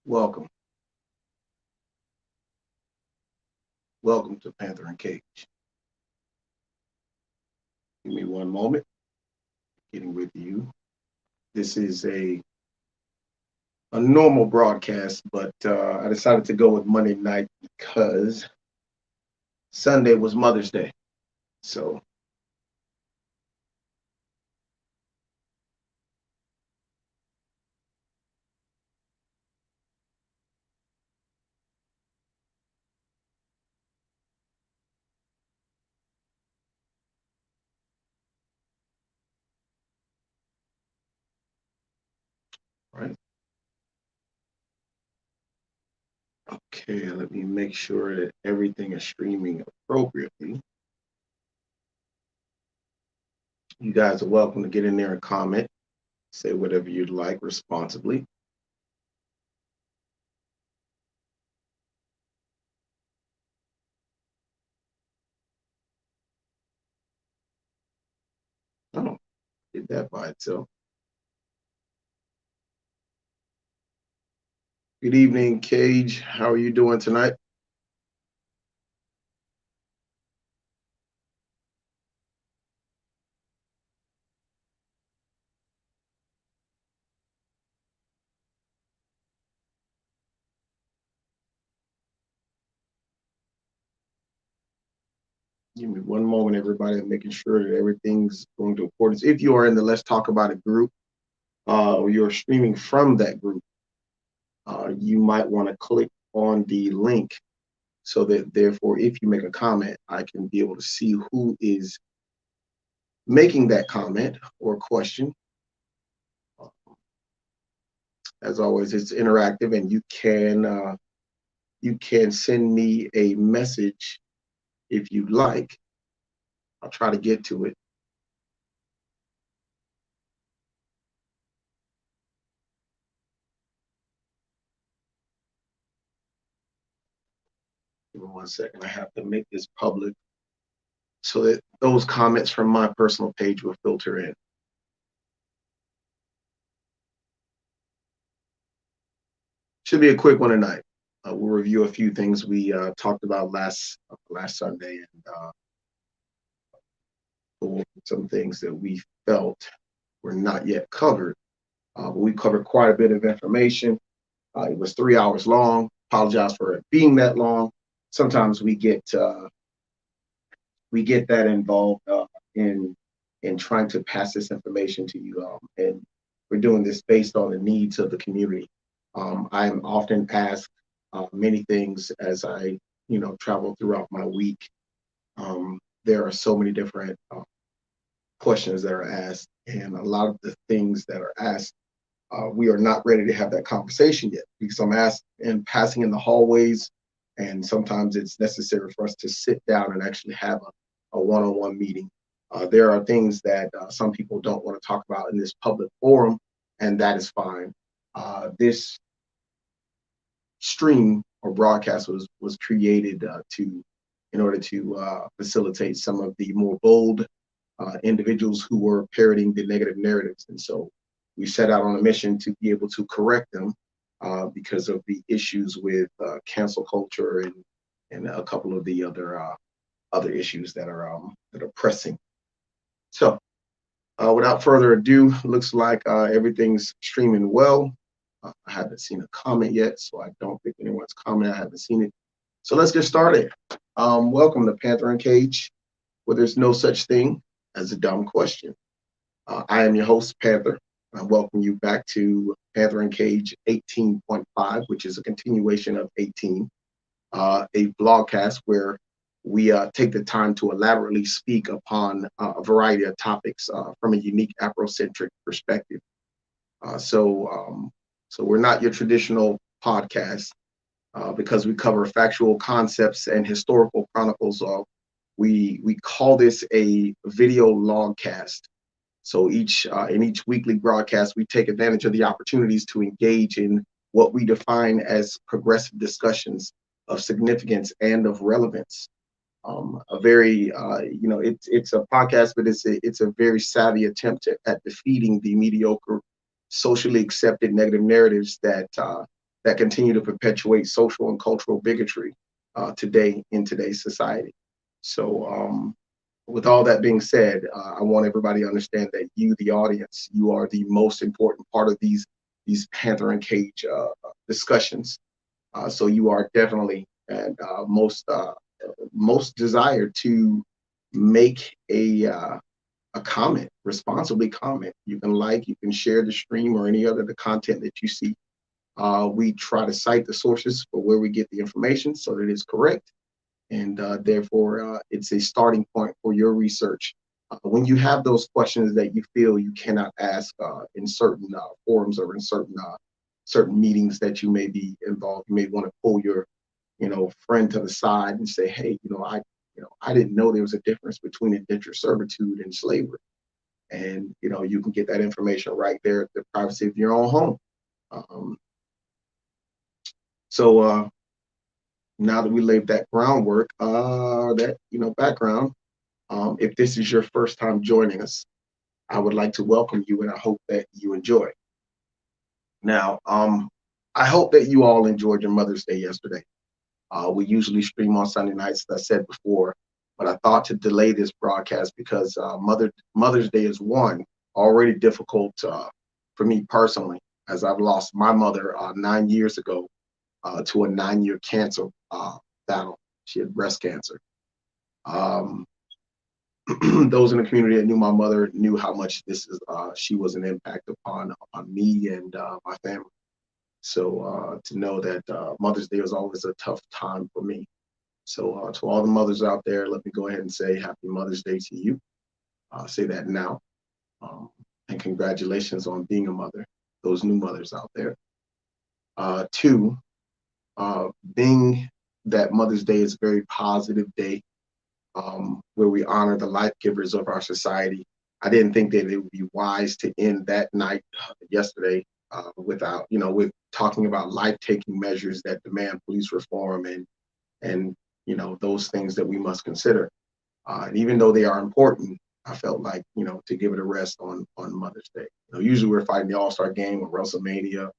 Welcome. Welcome to Panther and Cage. Give me one moment. Getting with you. This is a normal broadcast, but I decided to go with Monday night because Sunday was Mother's Day. So, all right. Okay, let me make sure that everything is streaming appropriately. You guys are welcome to get in there and comment. Say whatever you'd like responsibly. Oh, did that by itself. Good evening, Cage. How are you doing tonight? Give me one moment, everybody. I'm making sure that everything's going to accordance. If you are in the Let's Talk About It group, or you're streaming from that group, you might want to click on the link so that therefore, if you make a comment, I can be able to see who is making that comment or question. As always, it's interactive, and you can send me a message if you'd like. I'll try to get to it. Give me 1 second. I have to make this public so that those comments from my personal page will filter in. Should be a quick one tonight. We'll review a few things we talked about last Sunday, and some things that we felt were not yet covered. But we covered quite a bit of information. It was 3 hours long. Apologize for it being that long. Sometimes we get that involved in trying to pass this information to you, and we're doing this based on the needs of the community. I'm often asked many things as I travel throughout my week. There are so many different questions that are asked, and a lot of the things that are asked, we are not ready to have that conversation yet because I'm asked and passing in the hallways, and sometimes it's necessary for us to sit down and actually have a one-on-one meeting. There are things that some people don't want to talk about in this public forum, and that is fine. This stream or broadcast was created in order to facilitate some of the more bold individuals who were parroting the negative narratives, and so we set out on a mission to be able to correct them because of the issues with cancel culture and a couple of the other issues that are pressing. So, without further ado, looks like everything's streaming well. I haven't seen a comment yet, so I don't think anyone's commented. I haven't seen it. So let's get started. Welcome to Panther and Cage, where there's no such thing as a dumb question. I am your host, Panther. I welcome you back to Panther and Cage 18.5, which is a continuation of 18, a blogcast where we take the time to elaborately speak upon a variety of topics from a unique Afrocentric perspective. So we're not your traditional podcast because we cover factual concepts and historical chronicles. We call this a video logcast. So in each weekly broadcast, we take advantage of the opportunities to engage in what we define as progressive discussions of significance and of relevance. A very it's a podcast, but it's a very savvy attempt at defeating the mediocre, socially accepted negative narratives that that continue to perpetuate social and cultural bigotry today in today's society. So, with all that being said, I want everybody to understand that you, the audience, you are the most important part of these Panther and Cage discussions. So you are definitely and most desired to make a comment, responsibly comment. You can like, you can share the stream or any other the content that you see. We try to cite the sources for where we get the information so that it's correct, and therefore it's a starting point for your research. When you have those questions that you feel you cannot ask in certain forums or in certain meetings that you may be involved, you may want to pull your friend to the side and say, hey, I didn't know there was a difference between indentured servitude and slavery. And you can get that information right there at the privacy of your own home. Um, so now that we laid that groundwork, that background, if this is your first time joining us, I would like to welcome you, and I hope that you enjoy. Now, I hope that you all enjoyed your Mother's Day yesterday. We usually stream on Sunday nights, as I said before, but I thought to delay this broadcast because Mother's Day is already difficult for me personally, as I've lost my mother 9 years ago to a 9-year cancer battle. She had breast cancer. Um, those in the community that knew my mother knew how much she was an impact upon me and my family. So to know that Mother's Day was always a tough time for me. So to all the mothers out there, let me go ahead and say Happy Mother's Day to you. I'll say that now. And congratulations on being a mother, those new mothers out there. Two, being that Mother's Day is a very positive day where we honor the life givers of our society, I didn't think that it would be wise to end that night yesterday with talking about life-taking measures that demand police reform and those things that we must consider. And even though they are important, I felt like to give it a rest on Mother's Day. Usually we're fighting the All-Star Game or WrestleMania,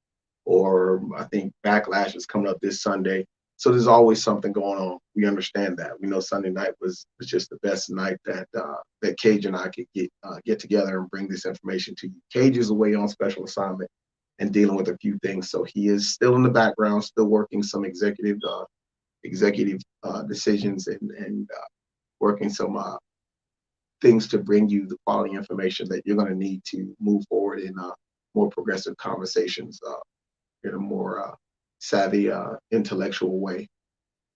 or I think Backlash is coming up this Sunday. So there's always something going on. We understand that. We know Sunday night was just the best night that Cage and I could get together and bring this information to you. Cage is away on special assignment and dealing with a few things, so he is still in the background, still working some executive decisions and working some things to bring you the quality information that you're going to need to move forward in more progressive conversations in a more savvy, intellectual way.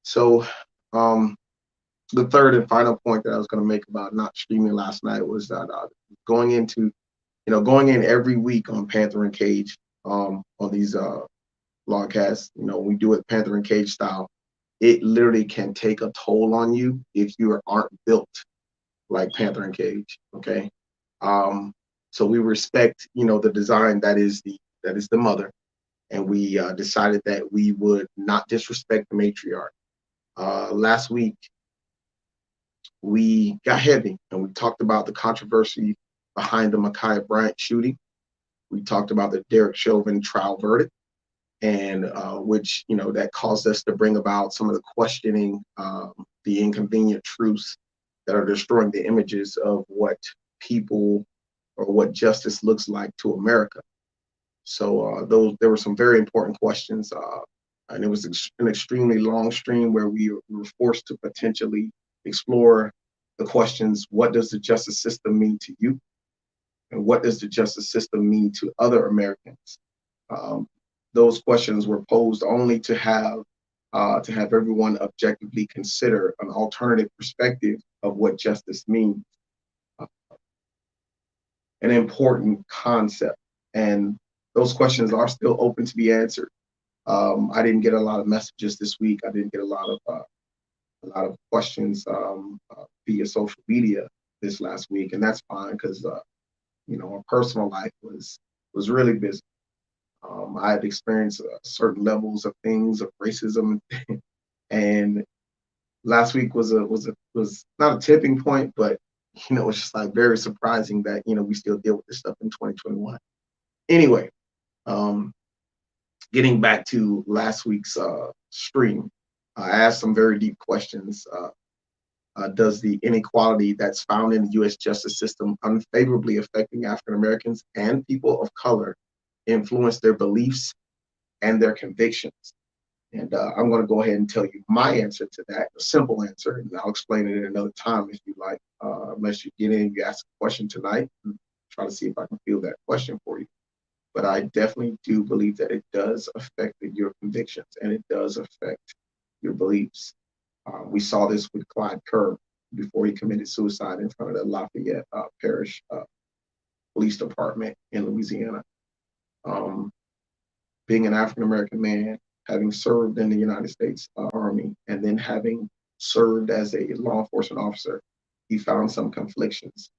So the third and final point that I was going to make about not streaming last night was that going in every week on Panther and Cage on these broadcasts, we do it Panther and Cage style. It literally can take a toll on you if you aren't built like Panther and Cage. Okay. So we respect, the design that is the mother. And we decided that we would not disrespect the matriarch. Last week, we got heavy and we talked about the controversy behind the Ma'Khia Bryant shooting. We talked about the Derek Chauvin trial verdict, and which, that caused us to bring about some of the questioning, the inconvenient truths that are destroying the images of what people or what justice looks like to America. So there were some very important questions, and it was an extremely long stream where we were forced to potentially explore the questions: what does the justice system mean to you, and what does the justice system mean to other Americans? Those questions were posed only to have everyone objectively consider an alternative perspective of what justice means. An important concept, and those questions are still open to be answered. I didn't get a lot of messages this week. I didn't get a lot of questions via social media this last week, and that's fine because our personal life was really busy. I had experienced certain levels of things of racism, and last week was not a tipping point, but it's just like very surprising that we still deal with this stuff in 2021. Anyway, getting back to last week's stream, I asked some very deep questions. Does the inequality that's found in the U.S. justice system unfavorably affecting African Americans and people of color influence their beliefs and their convictions? And I'm going to go ahead and tell you my answer to that, a simple answer, and I'll explain it at another time if you like. Unless you get in, you ask a question tonight, and try to see if I can field that question for you. But I definitely do believe that it does affect your convictions and it does affect your beliefs. We saw this with Clyde Kerr before he committed suicide in front of the Lafayette Parish Police Department in Louisiana. Being an African American man, having served in the United States Army, and then having served as a law enforcement officer, he found some conflictions.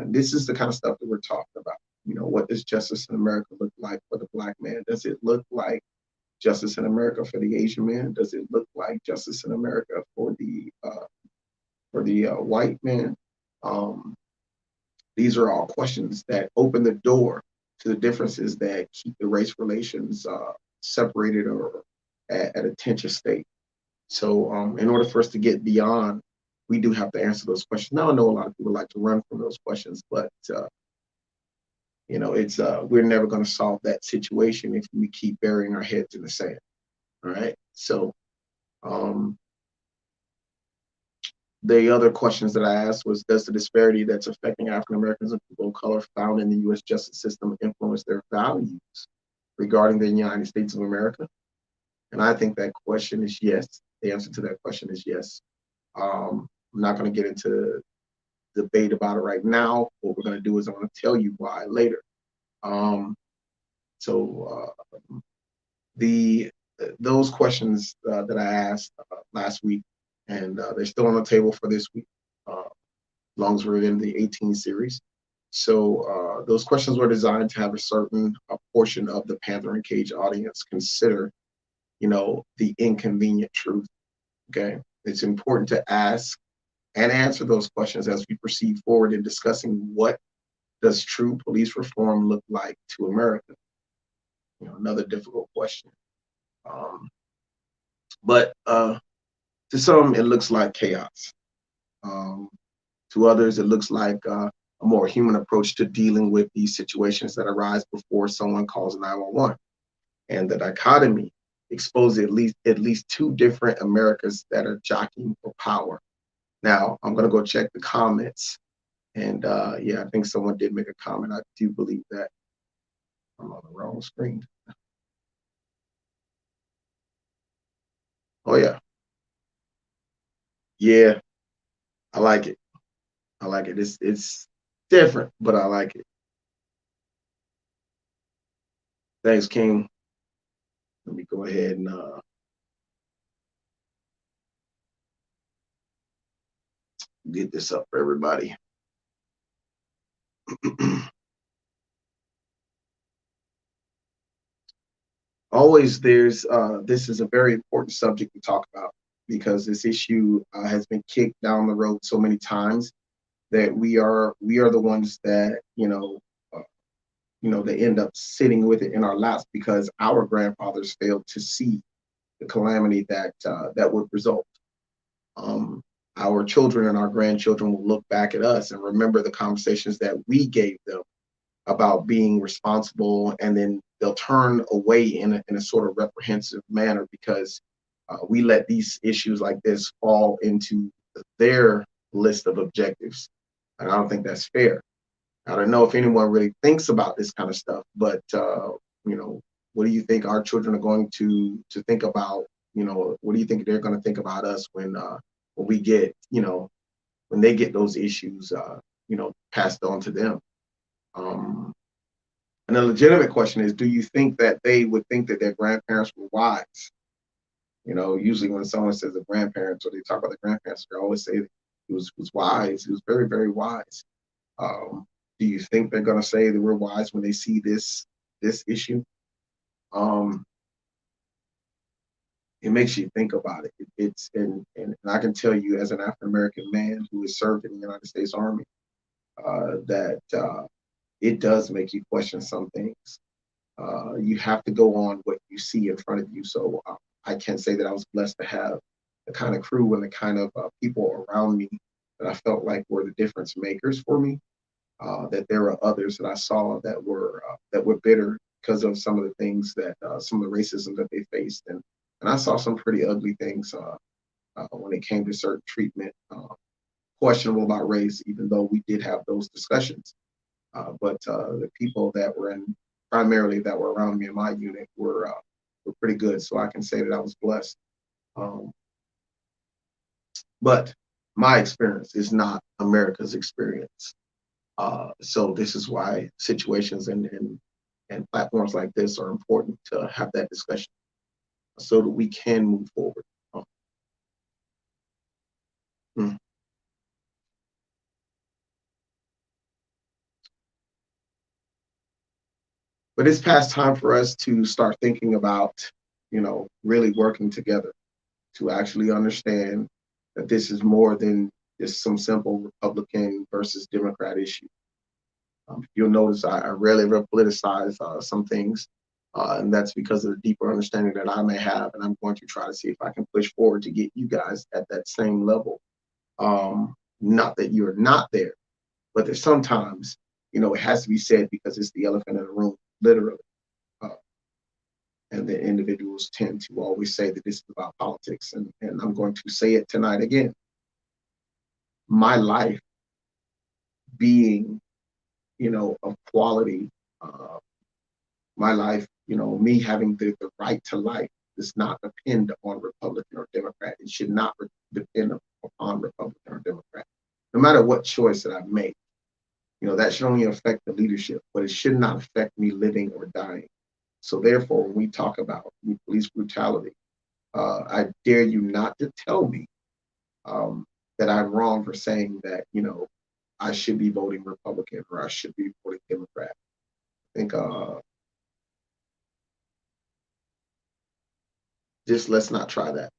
This is the kind of stuff that we're talking about. You know, what does justice in America look like for the Black man? Does it look like justice in America for the Asian man? Does it look like justice in America for the white man? These are all questions that open the door to the differences that keep the race relations separated or at a tension state. So in order for us to get beyond, we do have to answer those questions. Now I know a lot of people like to run from those questions, but you know, it's we're never going to solve that situation if we keep burying our heads in the sand. All right. So the other questions that I asked was, does the disparity that's affecting African Americans and people of color found in the U.S. justice system influence their values regarding the United States of America? And I think that question is yes. The answer to that question is yes. I'm not going to get into debate about it right now. What we're going to do is I'm going to tell you why later. Those questions that I asked last week, and they're still on the table for this week, as long as we're in the 18 series. So those questions were designed to have a certain portion of the Panther and Cage audience consider, you know, the inconvenient truth. Okay, it's important to ask and answer those questions as we proceed forward in discussing what does true police reform look like to America. You know, another difficult question. But to some, it looks like chaos. To others, it looks like a more human approach to dealing with these situations that arise before someone calls 911. And the dichotomy exposes at least two different Americas that are jockeying for power. Now, I'm going to go check the comments. And yeah, I think someone did make a comment. I do believe that. I'm on the wrong screen. Oh, yeah. Yeah, I like it. I like it. It's different, but I like it. Thanks, King. Let me go ahead and get this up for everybody. Always there's this is a very important subject to talk about because this issue has been kicked down the road so many times that we are the ones that they end up sitting with it in our laps because our grandfathers failed to see the calamity that would result. Our children and our grandchildren will look back at us and remember the conversations that we gave them about being responsible, and then they'll turn away in a sort of reprehensive manner because we let these issues like this fall into their list of objectives. And I don't think that's fair. I don't know if anyone really thinks about this kind of stuff, but what do you think our children are going to think about? What do you think they're going to think about us when we get, when they get those issues, passed on to them? And a legitimate question is, do you think that they would think that their grandparents were wise? Usually when someone says a grandparents or they talk about the grandparents, they always say he was wise. He was very, very wise. Do you think they're going to say that we're wise when they see this issue? It makes you think about it. And I can tell you as an African American man who has served in the United States Army, that it does make you question some things. You have to go on what you see in front of you. So I can say that I was blessed to have the kind of crew and the kind of people around me that I felt like were the difference makers for me. That there were others that I saw that were bitter because of some of the things that some of the racism that they faced, and I saw some pretty ugly things when it came to certain treatment, questionable about race, even though we did have those discussions. But the people that were in primarily that were around me in my unit were pretty good. So I can say that I was blessed. Um, but my experience is not America's experience. So this is why situations and platforms like this are important to have that discussion so that we can move forward. Mm. But it's past time for us to start thinking about, really working together to actually understand that this is more than just some simple Republican versus Democrat issue. You'll notice I rarely politicize some things, and that's because of the deeper understanding that I may have, and I'm going to try to see if I can push forward to get you guys at that same level. Not that you're not there, but there's sometimes, it has to be said because it's the elephant in the room, literally. Uh, and the individuals tend to always say that this is about politics, and I'm going to say it tonight again. My life being, of quality, uh, my life, me having the right to life does not depend on Republican or Democrat. It should not depend upon Republican or Democrat. No matter what choice that I make, that should only affect the leadership, but it should not affect me living or dying. So therefore, when we talk about police brutality, I dare you not to tell me that I'm wrong for saying that, I should be voting Republican or I should be voting Democrat. I think just let's not try that.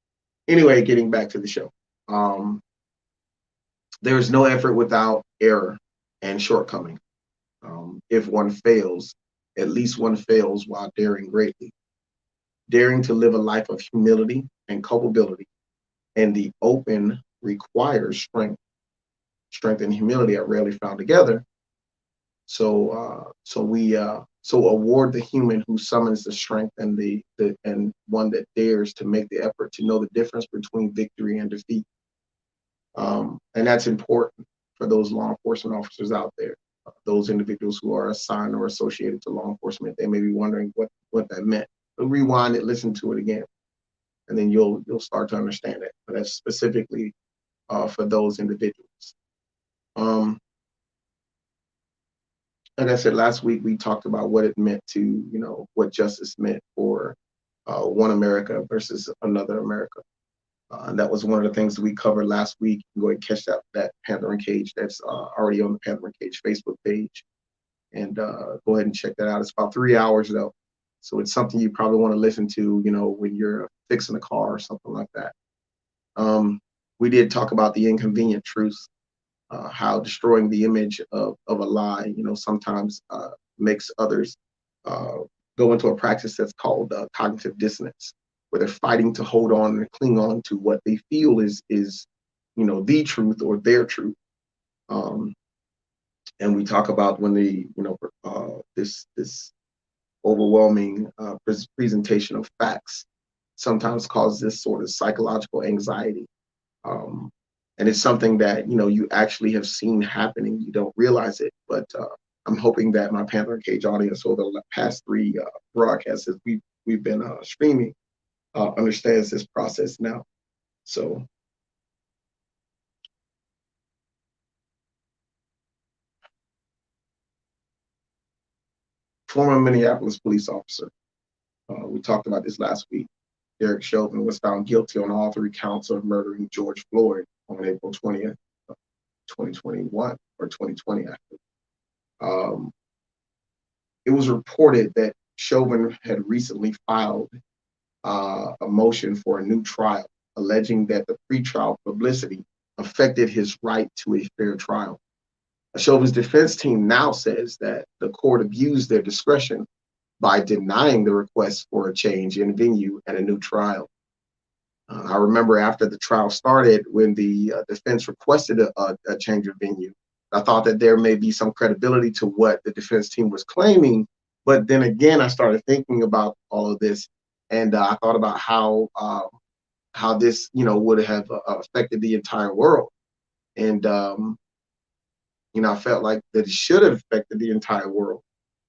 Anyway, getting back to the show. Um, there is no effort without error and shortcoming. If one fails, at least one fails while daring greatly. Daring to live a life of humility and culpability and the open requires strength. Strength and humility are rarely found together. So award the human who summons the strength and and one that dares to make the effort to know the difference between victory and defeat. And that's important for those law enforcement officers out there. Those individuals who are assigned or associated to law enforcement, they may be wondering what that meant. But rewind it, listen to it again, and then you'll start to understand it. But that's specifically for those individuals. Um, like I said last week, we talked about what it meant to, what justice meant for one America versus another America. And that was one of the things that we covered last week. You can go ahead and catch that Panther and Cage. That's already on the Panther and Cage Facebook page. And go ahead and check that out. It's about 3 hours though. So it's something you probably want to listen to, when you're fixing a car or something like that. We did talk about the inconvenient truth, how destroying the image of a lie, sometimes makes others uh, go into a practice that's called cognitive dissonance, where they're fighting to hold on and cling on to what they feel is the truth or their truth. Um, and we talk about when this overwhelming presentation of facts sometimes causes this sort of psychological anxiety. Um, and it's something that you actually have seen happening. You don't realize it, but I'm hoping that my Panther and Cage audience over the past 3 broadcasts that we've been streaming understands this process now. So former Minneapolis police officer, we talked about this last week. Derek Chauvin was found guilty on all 3 counts of murdering George Floyd on April 20th, 2021 or 2020 actually. Um, it was reported that Chauvin had recently filed a motion for a new trial, alleging that the pretrial publicity affected his right to a fair trial. Chauvin's defense team now says that the court abused their discretion by denying the request for a change in venue and a new trial. I remember after the trial started, when the defense requested a change of venue, I thought that there may be some credibility to what the defense team was claiming. But then again, I started thinking about all of this, and I thought about how this, would have affected the entire world. And I felt like that it should have affected the entire world,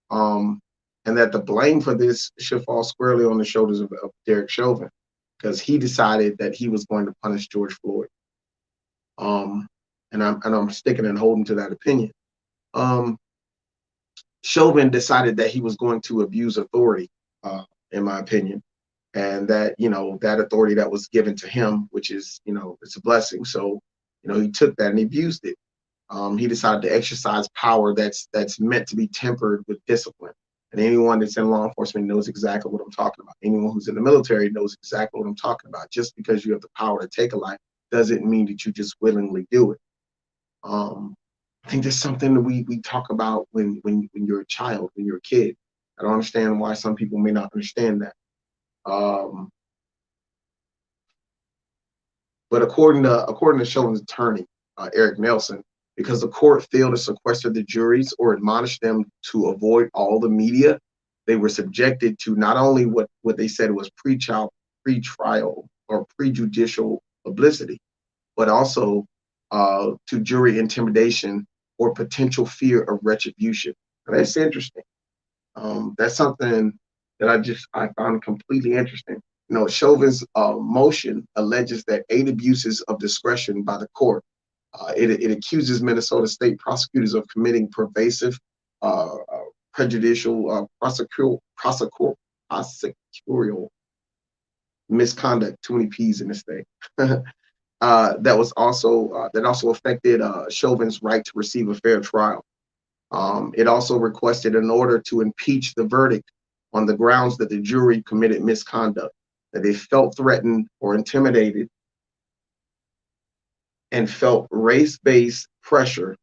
um, and that the blame for this should fall squarely on the shoulders of Derek Chauvin, because he decided that he was going to punish George Floyd. Um, and I'm sticking and holding to that opinion. Um, Chauvin decided that he was going to abuse authority, in my opinion, and that that authority that was given to him, which is it's a blessing. So he took that and he abused it. He decided to exercise power that's meant to be tempered with discipline. And anyone that's in law enforcement knows exactly what I'm talking about. Anyone who's in the military knows exactly what I'm talking about. Just because you have the power to take a life doesn't mean that you just willingly do it. Um, I think that's something that we talk about when you're a child, when you're a kid. I don't understand why some people may not understand that. Um, but according to Chauvin's attorney, Eric Nelson, because the court failed to sequester the juries or admonish them to avoid all the media, they were subjected to not only what they said was pre-trial or prejudicial publicity, but also to jury intimidation or potential fear of retribution. And that's interesting. That's something that I found completely interesting. Chauvin's motion alleges that 8 abuses of discretion by the court. It accuses Minnesota state prosecutors of committing pervasive, prejudicial, prosecutorial misconduct. Too many P's in this thing. That also affected Chauvin's right to receive a fair trial. It also requested an order to impeach the verdict on the grounds that the jury committed misconduct, that they felt threatened or intimidated, and felt race-based pressure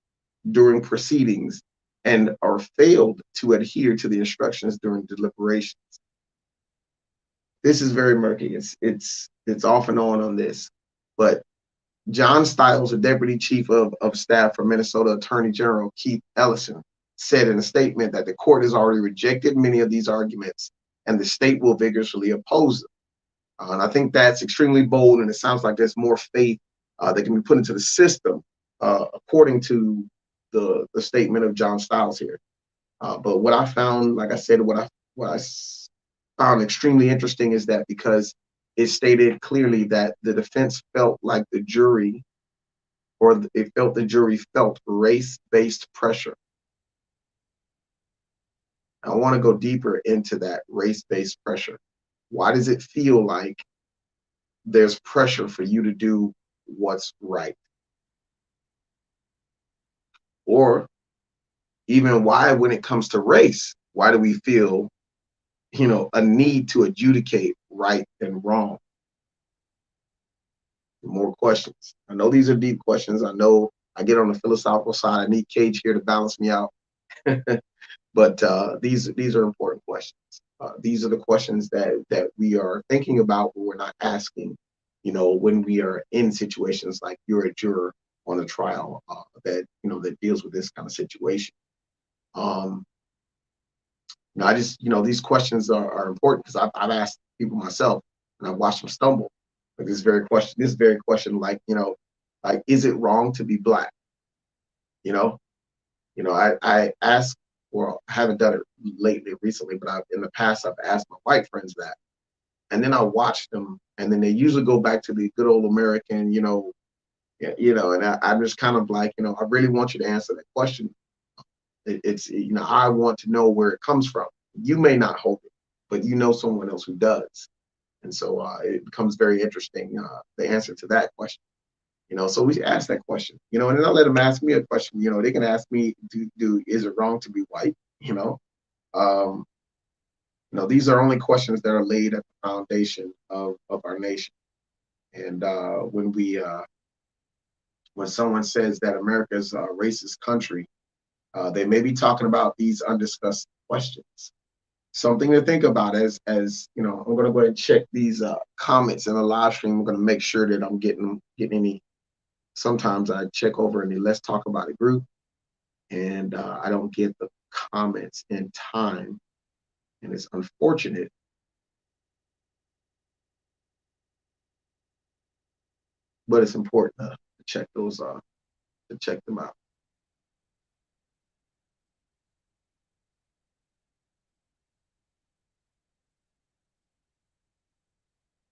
during proceedings, and or failed to adhere to the instructions during deliberations. This is very murky. It's off and on this, but John Stiles, the deputy chief of staff for Minnesota Attorney General Keith Ellison, said in a statement that the court has already rejected many of these arguments and the state will vigorously oppose them. And I think that's extremely bold, and it sounds like there's more faith that can be put into the system, according to the statement of John Stiles here. But what I found, like I said, what I found extremely interesting is that because it stated clearly that the defense felt like the jury, or it felt the jury felt race-based pressure. I want to go deeper into that race-based pressure. Why does it feel like there's pressure for you to do what's right? Or even why, when it comes to race, why do we feel, a need to adjudicate right and wrong? More questions. I know these are deep questions. I know I get on the philosophical side. I need Cage here to balance me out. But these are important questions. These are the questions that we are thinking about, but we're not asking, when we are in situations like you're a juror on a trial that deals with this kind of situation. I just, these questions are important because I've asked people myself and I've watched them stumble. Like this very question, like, like, is it wrong to be Black? I ask, well, I haven't done it recently, but in the past, I've asked my white friends that. And then I watch them, and then they usually go back to the good old American, and I'm just kind of like, I really want you to answer that question. It's, I want to know where it comes from. You may not hold it, but someone else who does. And so it becomes very interesting, the answer to that question. So we ask that question, and then I let them ask me a question. They can ask me, is it wrong to be white? Um, these are only questions that are laid at the foundation of our nation. And when someone says that America is a racist country, they may be talking about these undiscussed questions. something to think about as you know. I'm gonna go ahead and check these comments in the live stream. I'm gonna make sure that I'm getting any. Sometimes I check over in the Let's Talk About It group, and I don't get the comments in time, and it's unfortunate. But it's important to check those to check them out.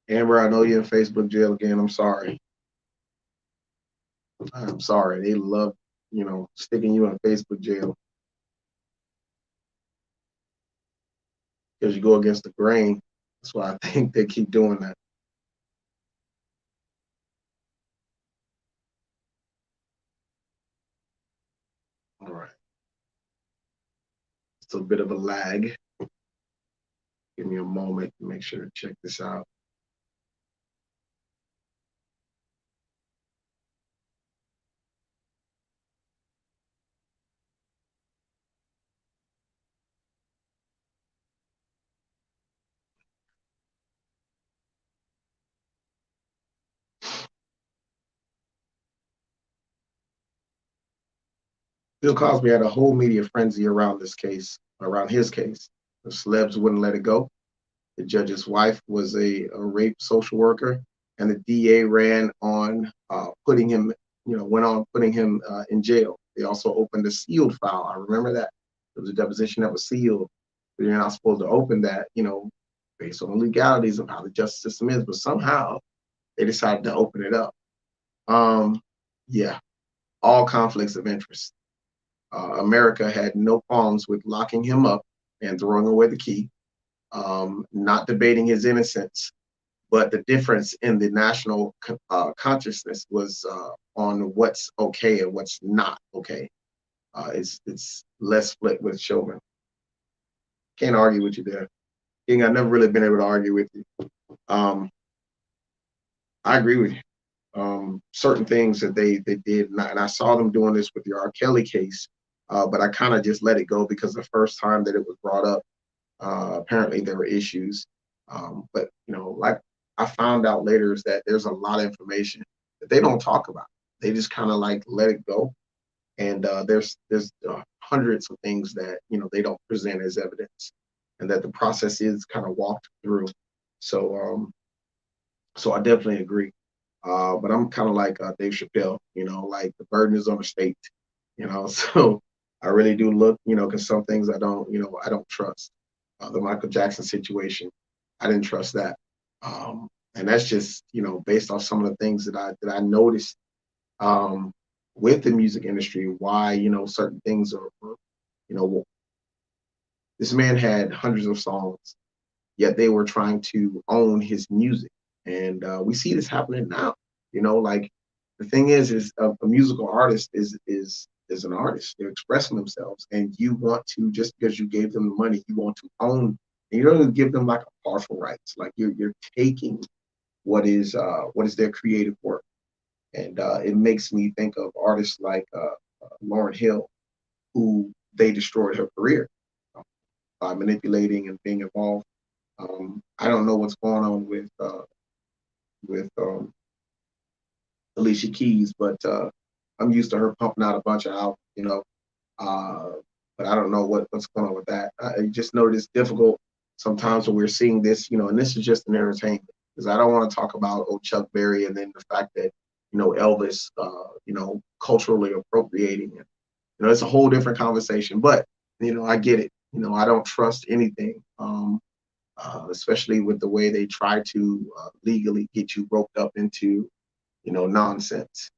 Amber, I know you're in Facebook jail again. I'm sorry. I'm sorry. They love, sticking you in Facebook jail because you go against the grain. That's why I think they keep doing that. All right. It's a bit of a lag. Give me a moment to make sure to check this out. Bill Cosby had a whole media frenzy around this case, around his case. The celebs wouldn't let it go. The judge's wife was a rape social worker, and the DA ran on putting him, went on putting him in jail. They also opened a sealed file. I remember that. There was a deposition that was sealed. But you're not supposed to open that, based on the legalities of how the justice system is. But somehow they decided to open it up. Yeah, all conflicts of interest. America had no qualms with locking him up and throwing away the key, not debating his innocence, but the difference in the national consciousness was on what's okay and what's not okay. It's less split with Chauvin. Can't argue with you there. King, I've never really been able to argue with you. Um, I agree with you. Certain things that they did, and I saw them doing this with the R. Kelly case, but I kind of just let it go because the first time that it was brought up, apparently there were issues. But like I found out later is that there's a lot of information that they don't talk about. They just kind of like let it go, and there's hundreds of things that they don't present as evidence, and that the process is kind of walked through. So so I definitely agree. But I'm kind of like Dave Chappelle, like the burden is on the state, so I really do look, because some things I don't trust. The Michael Jackson situation, I didn't trust that. And that's just, based off some of the things that I noticed um, with the music industry, why, certain things are, you know, this man had hundreds of songs, yet they were trying to own his music. And we see this happening now. Like the thing is a musical artist is an artist. They're expressing themselves, and you want to, just because you gave them the money, you want to own. And you don't even give them like a partial rights. Like you're taking what is their creative work, and it makes me think of artists like Lauryn Hill, who they destroyed her career by manipulating and being involved. I don't know what's going on with Alicia Keys, but I'm used to her pumping out a bunch of albums, uh, but I don't know what's going on with that. I just know it's difficult sometimes when we're seeing this, and this is just an entertainment, because I don't want to talk about Chuck Berry and then the fact that Elvis, culturally appropriating it. It's a whole different conversation. But I get it. I don't trust anything. Especially with the way they try to legally get you roped up into, nonsense.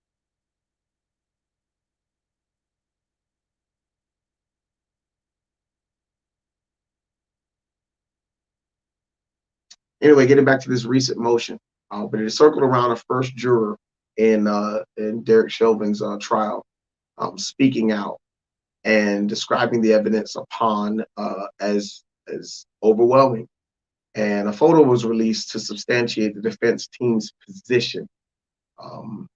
Anyway, getting back to this recent motion, but it circled around a first juror in Derek Chauvin's trial, speaking out and describing the evidence upon as overwhelming. And a photo was released to substantiate the defense team's position. Um,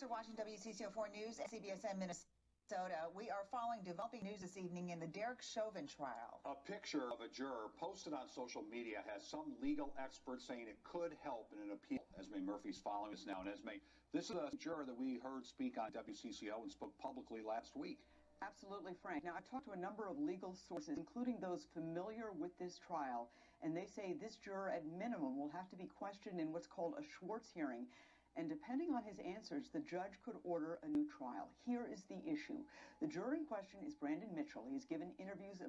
Thanks for watching WCCO4 News at CBSN Minnesota. We are following developing news this evening in the Derek Chauvin trial. A picture of a juror posted on social media has some legal experts saying it could help in an appeal. Esme Murphy's following us now. And Esme, this is a juror that we heard speak on WCCO and spoke publicly last week. Absolutely, Frank. Now, I talked to a number of legal sources, including those familiar with this trial, and they say this juror, at minimum, will have to be questioned in what's called a Schwartz hearing. And depending on his answers, the judge could order a new trial. Here is the issue. The juror in question is Brandon Mitchell. He's given interviews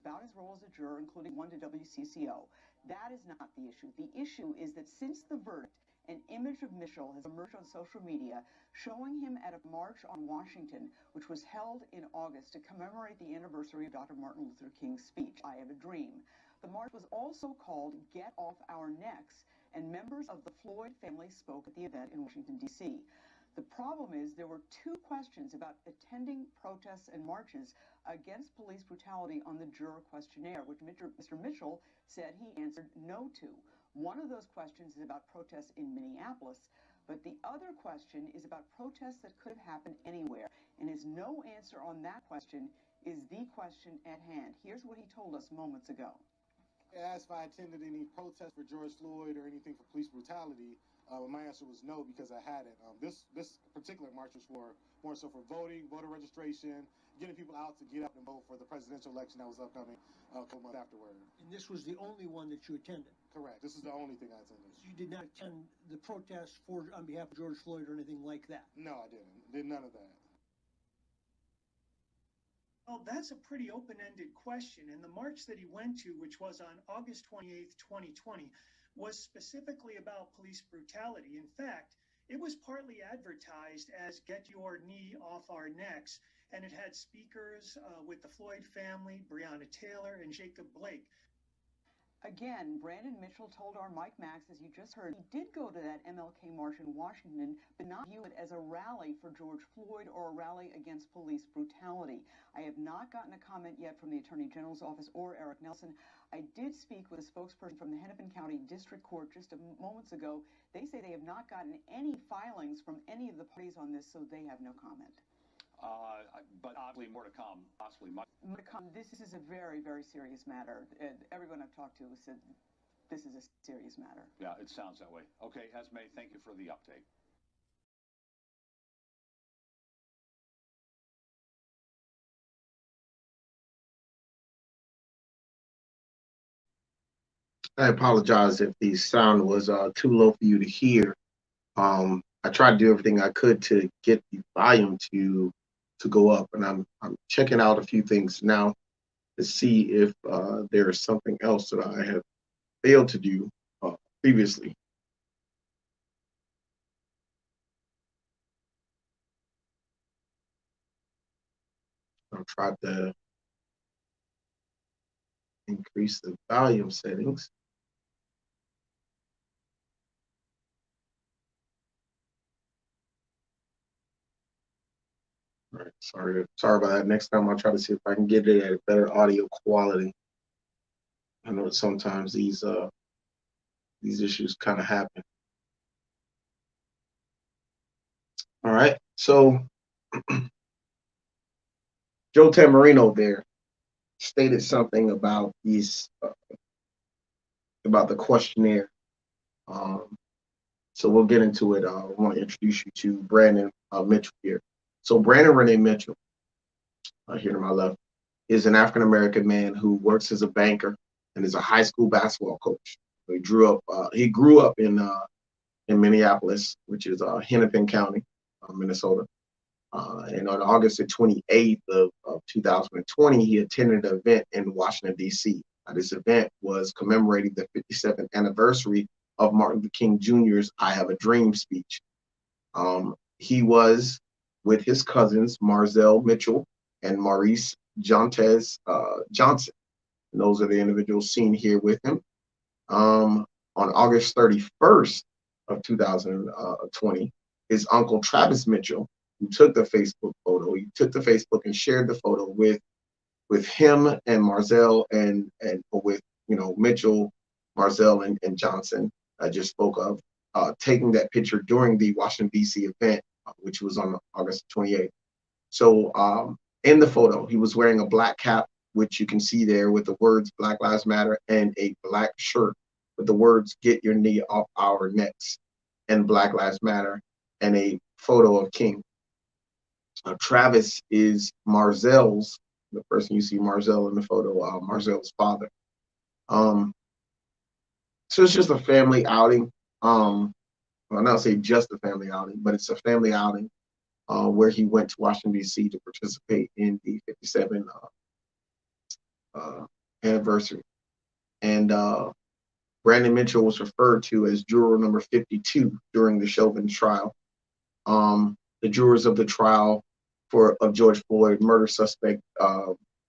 about his role as a juror, including one to WCCO. That is not the issue. The issue is that since the verdict, an image of Mitchell has emerged on social media showing him at a march on Washington, which was held in August to commemorate the anniversary of Dr. Martin Luther King's speech, I Have a Dream. The march was also called Get Off Our Necks, and members of the Floyd family spoke at the event in Washington, D.C. The problem is there were two questions about attending protests and marches against police brutality on the juror questionnaire, which Mr. Mitchell said he answered no to. One of those questions is about protests in Minneapolis, but the other question is about protests that could have happened anywhere. And his no answer on that question is the question at hand. Here's what he told us moments ago. Asked if I attended any protests for George Floyd or anything for police brutality, my answer was no, because I hadn't. This particular march was more so for voting, voter registration, getting people out to get up and vote for the presidential election that was upcoming a couple months afterward. And this was the only one that you attended? Correct. This is the only thing I attended. So you did not attend the protests on behalf of George Floyd or anything like that? No, I didn't. Did none of that. Well, that's a pretty open-ended question. And the march that he went to, which was on August 28th, 2020, was specifically about police brutality. In fact, it was partly advertised as Get Your Knee Off Our Necks, and it had speakers with the Floyd family, Breonna Taylor, and Jacob Blake. Again, Brandon Mitchell told our Mike Max, as you just heard, he did go to that MLK march in Washington, but not view it as a rally for George Floyd or a rally against police brutality. I have not gotten a comment yet from the Attorney General's office or Eric Nelson. I did speak with a spokesperson from the Hennepin County District Court just moments ago. They say they have not gotten any filings from any of the parties on this, so they have no comment. But obviously more to come, possibly much. More to come. This is a very, very serious matter. Everyone I've talked to said this is a serious matter. Yeah, it sounds that way. Okay, Esme, thank you for the update. I apologize if the sound was too low for you to hear. I tried to do everything I could to get the volume to go up, and I'm checking out a few things now to see if there is something else that I have failed to do previously. I'll try to increase the volume settings. All right, sorry about that. Next time I'll try to see if I can get it at a better audio quality. I know that sometimes these issues kind of happen. All right, so Joe Tamburino there stated something about these about the questionnaire. So we'll get into it. I want to introduce you to Brandon Mitchell here. So Brandon Renee Mitchell, here to my left, is an African-American man who works as a banker and is a high school basketball coach. He grew up in Minneapolis, which is Hennepin County, Minnesota. And on August the 28th of 2020, he attended an event in Washington, D.C. This event was commemorating the 57th anniversary of Martin Luther King Jr.'s I Have a Dream speech. He was with his cousins, Marzell Mitchell and Maurice Johnson. And those are the individuals seen here with him. On August 31st of 2020, his uncle Travis Mitchell, who took the Facebook photo, he took the Facebook and shared the photo with him and Marzell and with Mitchell, Marzell and Johnson. I just spoke of taking that picture during the Washington D.C. event which was on August 28th. So in the photo, he was wearing a black cap, which you can see there with the words Black Lives Matter, and a black shirt with the words "Get your knee off our necks" and Black Lives Matter, and a photo of King. Travis is Marzel's, the person you see Marzel in the photo, Marzel's father. Um, so it's just a family outing. Well, not say just a family outing, but it's a family outing where he went to Washington, D.C. to participate in the 57 anniversary. And Brandon Mitchell was referred to as juror number 52 during the Chauvin trial. The jurors of the trial of George Floyd murder suspect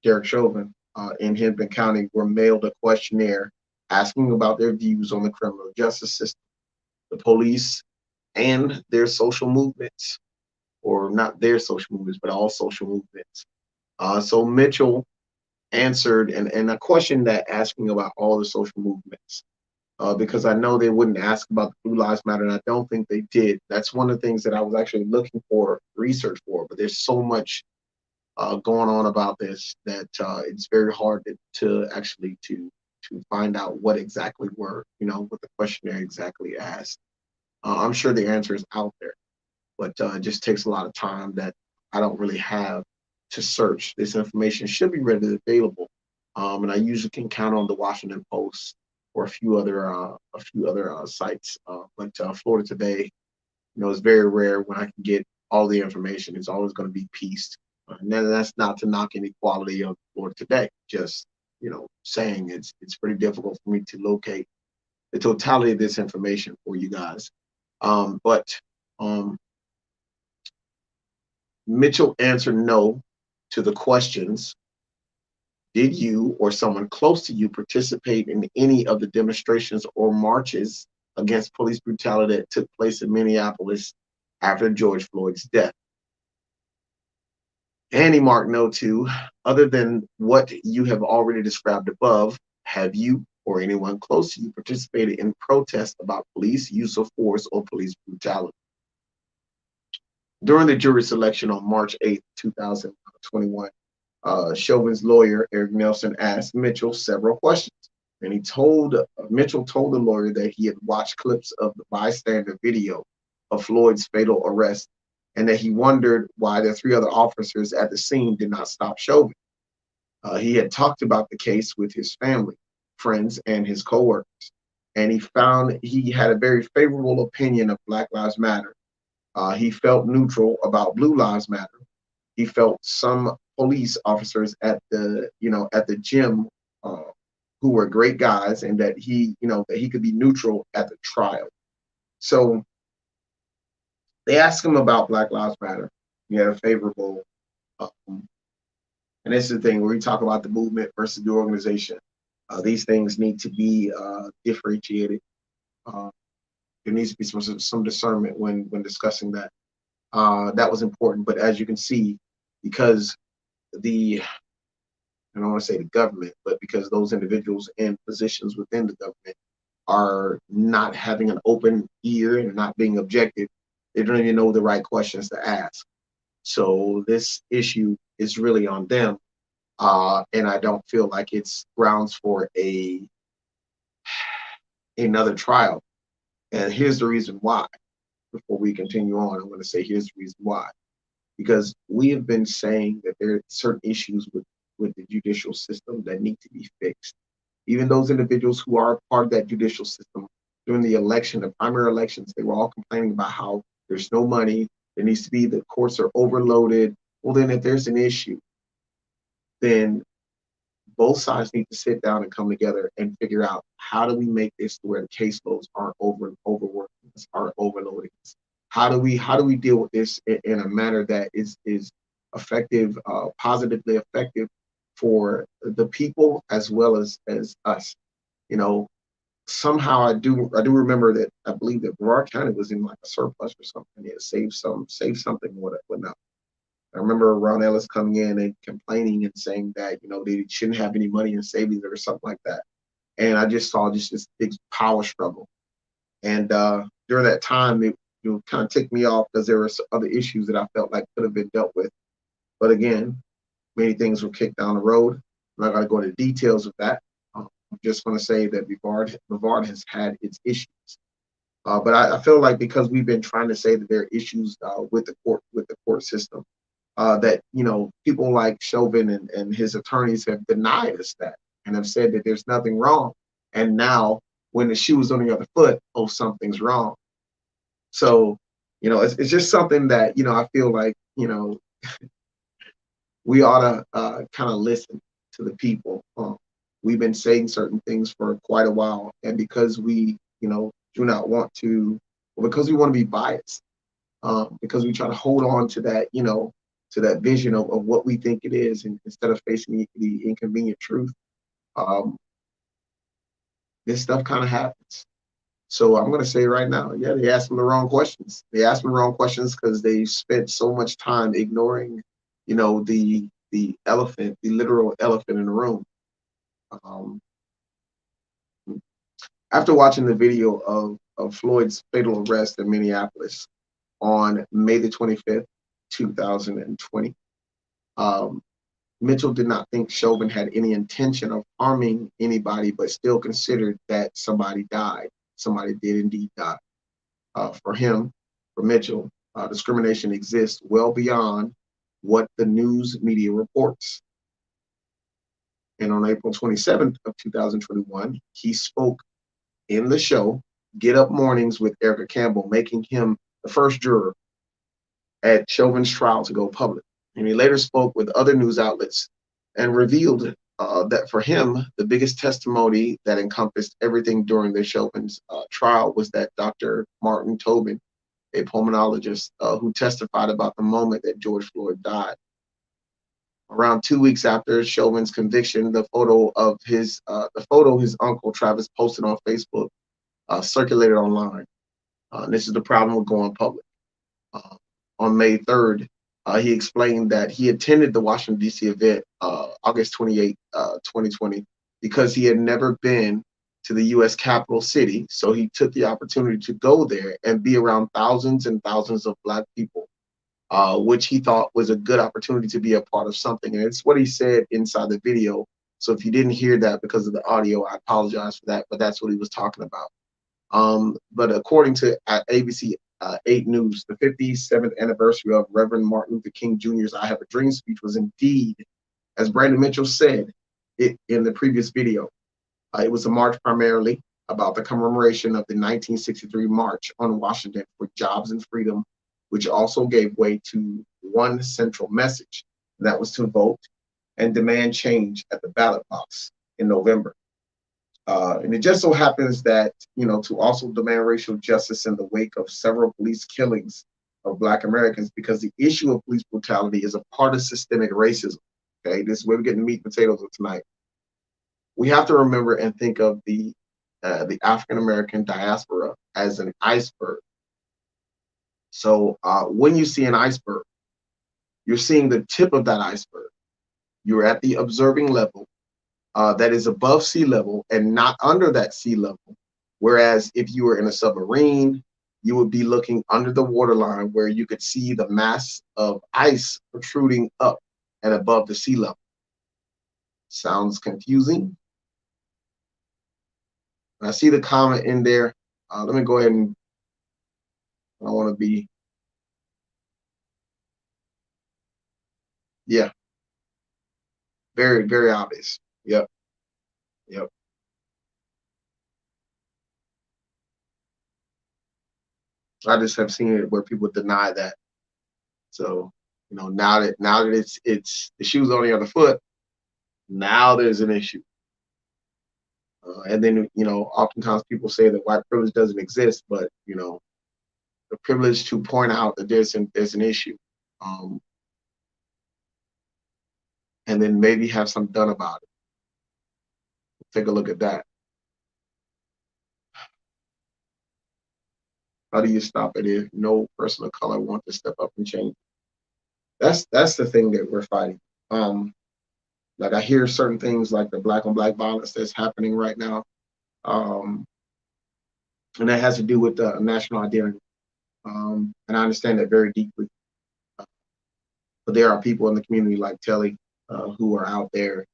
Derek Chauvin in Hennepin County were mailed a questionnaire asking about their views on the criminal justice system, the police, and their social movements, or not their social movements, but all social movements. So Mitchell answered, and a question that asking about all the social movements, because I know they wouldn't ask about the Blue Lives Matter, and I don't think they did. That's one of the things that I was actually looking for research for, but there's so much going on about this that it's very hard to actually to find out what exactly what the questionnaire exactly asked. I'm sure the answer is out there, but it just takes a lot of time that I don't really have to search. This information should be readily available, and I usually can count on the Washington Post or a few other sites. But Florida Today, it's very rare when I can get all the information. It's always going to be pieced, and then that's not to knock any quality of Florida Today. Just saying it's pretty difficult for me to locate the totality of this information for you guys. But Mitchell answered no to the questions. Did you or someone close to you participate in any of the demonstrations or marches against police brutality that took place in Minneapolis after George Floyd's death? And he marked no to, other than what you have already described above, have you or anyone close to you participated in protests about police use of force or police brutality? During the jury selection on March 8th, 2021, Chauvin's lawyer, Eric Nelson, asked Mitchell several questions. And Mitchell told the lawyer that he had watched clips of the bystander video of Floyd's fatal arrest, and that he wondered why the three other officers at the scene did not stop Chauvin. He had talked about the case with his family, friends, and his coworkers, and he found he had a very favorable opinion of Black Lives Matter. He felt neutral about Blue Lives Matter. He felt some police officers at the gym who were great guys, and that he could be neutral at the trial. So they asked him about Black Lives Matter. He had a favorable, and this is the thing where we talk about the movement versus the organization. These things need to be differentiated. There needs to be some discernment when discussing that. That was important, but as you can see, because I don't want to say the government, but because those individuals in positions within the government are not having an open ear and not being objective, they don't even know the right questions to ask. So this issue is really on them, and I don't feel like it's grounds for another trial. And here's the reason why. Before we continue on, I'm going to say here's the reason why. Because we have been saying that there are certain issues with the judicial system that need to be fixed. Even those individuals who are part of that judicial system during the primary elections, they were all complaining about how there's no money, there needs to be, the courts are overloaded. Well, then if there's an issue, then both sides need to sit down and come together and figure out how do we make this to where the caseloads aren't overworking us, aren't overloading us. How do we deal with this in a manner that is effective, positively effective for the people as well as us? Somehow I do remember that I believe that Brevard County was in like a surplus or something. They had saved something, whatnot. I remember Ron Ellis coming in and complaining and saying that they shouldn't have any money in savings or something like that. And I just saw this big power struggle. And during that time, kind of ticked me off because there were other issues that I felt like could have been dealt with. But again, many things were kicked down the road. I'm not going to go into details of that. I'm just going to say that Brevard has had its issues. But I feel like because we've been trying to say that there are issues with the court system, that people like Chauvin and his attorneys have denied us that and have said that there's nothing wrong. And now, when the shoe is on the other foot, oh, something's wrong. So, it's just something that I feel like we ought to kind of listen to the people. We've been saying certain things for quite a while, and because we do not want to, because we want to be biased, because we try to hold on to that to that vision of what we think it is, and instead of facing the inconvenient truth, this stuff kind of happens. So I'm going to say right now, yeah, they asked them the wrong questions. They asked them the wrong questions because they spent so much time ignoring, the elephant, the literal elephant in the room. After watching the video of Floyd's fatal arrest in Minneapolis on May the 25th, 2020, Mitchell did not think Chauvin had any intention of harming anybody, but still considered that somebody died. Somebody did indeed die. For him, for Mitchell, discrimination exists well beyond what the news media reports. And on April 27th of 2021, he spoke in the show Get Up Mornings with Erica Campbell, making him the first juror at Chauvin's trial to go public. And he later spoke with other news outlets and revealed that for him, the biggest testimony that encompassed everything during the Chauvin's trial was that Dr. Martin Tobin, a pulmonologist who testified about the moment that George Floyd died. Around 2 weeks after Chauvin's conviction, the photo his uncle Travis posted on Facebook circulated online. This is the problem with going public. On May 3rd, he explained that he attended the Washington, D.C. event August 28, 2020, because he had never been to the U.S. capital city. So he took the opportunity to go there and be around thousands and thousands of Black people, which he thought was a good opportunity to be a part of something. And it's what he said inside the video. So if you didn't hear that because of the audio, I apologize for that, but that's what he was talking about. But according to ABC 8 News, the 57th anniversary of Reverend Martin Luther King Jr.'s I Have a Dream speech was indeed, as Brandon Mitchell said it in the previous video, it was a march primarily about the commemoration of the 1963 March on Washington for Jobs and Freedom, which also gave way to one central message, and that was to vote and demand change at the ballot box in November. And it just so happens that, to also demand racial justice in the wake of several police killings of Black Americans, because the issue of police brutality is a part of systemic racism. Okay, this is where we're getting the meat and potatoes of tonight. We have to remember and think of the African American diaspora as an iceberg. So when you see an iceberg, you're seeing the tip of that iceberg. You're at the observing level that is above sea level and not under that sea level. Whereas if you were in a submarine, you would be looking under the waterline where you could see the mass of ice protruding up and above the sea level. Sounds confusing? I see the comment in there. Let me go ahead and, I want to be, yeah, very, very obvious. Yep. Yep. I just have seen it where people deny that. So, now that it's the shoe's on the other foot, now there's an issue. And then, oftentimes people say that white privilege doesn't exist, but, the privilege to point out that there's an issue, and then maybe have something done about it. Take a look at that. How do you stop it if no person of color wants to step up and change? That's the thing that we're fighting. Like I hear certain things like the Black on Black violence that's happening right now, and that has to do with the national identity. And I understand that very deeply. But there are people in the community like Telly who are out there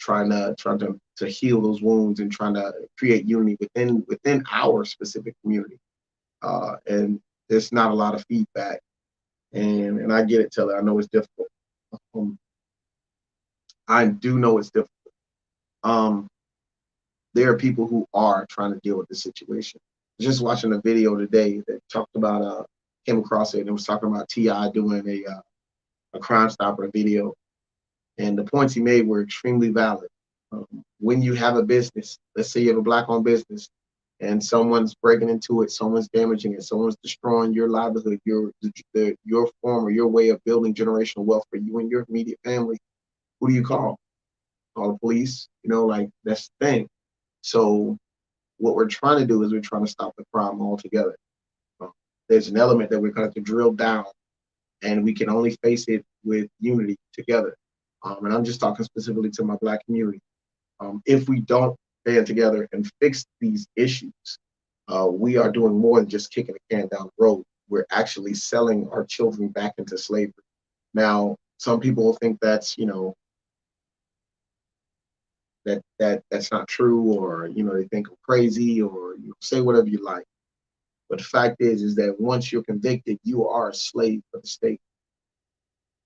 trying to heal those wounds and trying to create unity within our specific community. And there's not a lot of feedback. And I get it, Telly. I know it's difficult. Um, I do know it's difficult. Um, there are people who are trying to deal with the situation. Just watching a video today that talked about came across it and it was talking about T.I. doing a Crime Stopper video, and the points he made were extremely valid. When you have a business, let's say you have a black-owned business, and someone's breaking into it, someone's damaging it, someone's destroying your livelihood, your form or your way of building generational wealth for you and your immediate family, who do you call? Call the police? You know, like that's the thing. So what we're trying to do is we're trying to stop the crime altogether. Uh, There's an element that we're going to drill down, and we can only face it with unity together. And I'm just talking specifically to my black community. If we don't band together and fix these issues, we are doing more than just kicking the can down the road. We're actually selling our children back into slavery. Now, some people think that's, you know, that's not true, or you know, they think I'm crazy, or you know, say whatever you like. But the fact is that once you're convicted, you are a slave for the state.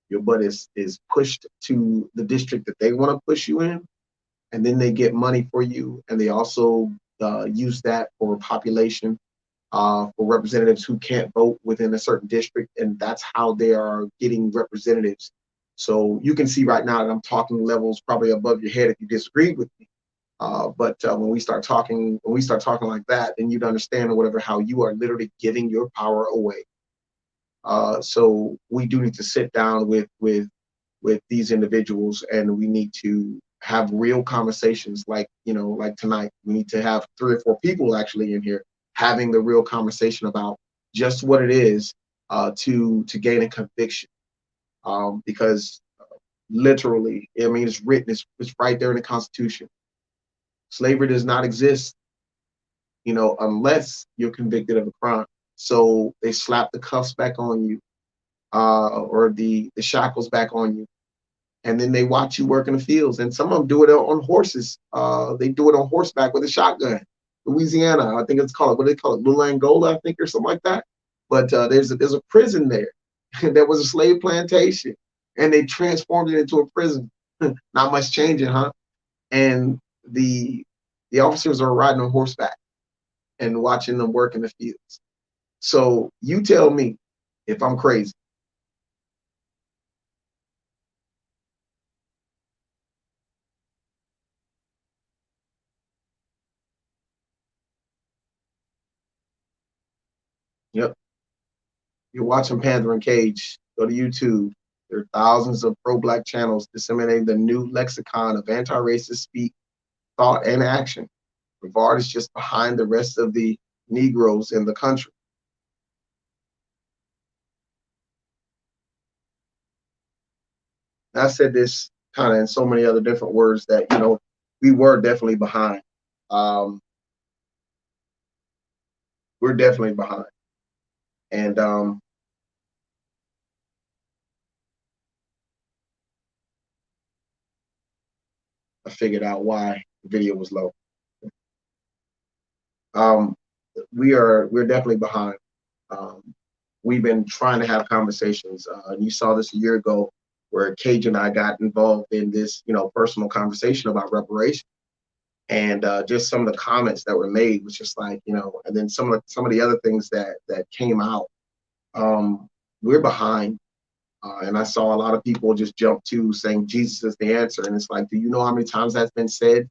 Your butt is pushed to the district that they want to push you in, and then they get money for you, and they also use that for population, for representatives who can't vote within a certain district, and that's how they are getting representatives. So you can see right now that I'm talking levels probably above your head if you disagree with me. But when we start talking like that, then you'd understand or whatever how you are literally giving your power away. So we do need to sit down with these individuals, and we need to have real conversations like, you know, like tonight. We need to have 3 or 4 people actually in here having the real conversation about just what it is to gain a conviction. Because literally, I mean, it's written, it's right there in the Constitution. Slavery does not exist, you know, unless you're convicted of a crime. So they slap the cuffs back on you, or the shackles back on you, and then they watch you work in the fields. And some of them do it on horses. They do it on horseback with a shotgun. Louisiana, I think it's called, what do they call it, Little Angola, I think, or something like that. But there's a prison there. That was a slave plantation, and they transformed it into a prison. Not much changing, huh? And the the officers are riding on horseback and watching them work in the fields. So you tell me if I'm crazy. Yep. You're watching Panther and Cage. Go to YouTube. There are thousands of pro-black channels disseminating the new lexicon of anti-racist speak, thought, and action. Brevard is just behind the rest of the Negroes in the country. And I said this kind of in so many other different words that, you know, we were definitely behind. Um, we're definitely behind. And I figured out why the video was low. Um, we're definitely behind. Um, we've been trying to have conversations. And you saw this a year ago where Cage and I got involved in this, you know, personal conversation about reparations. And just some of the comments that were made was just like, you know, and then some of the other things that came out. We're behind. And I saw a lot of people just jump to saying Jesus is the answer. And it's like, do you know how many times that's been said?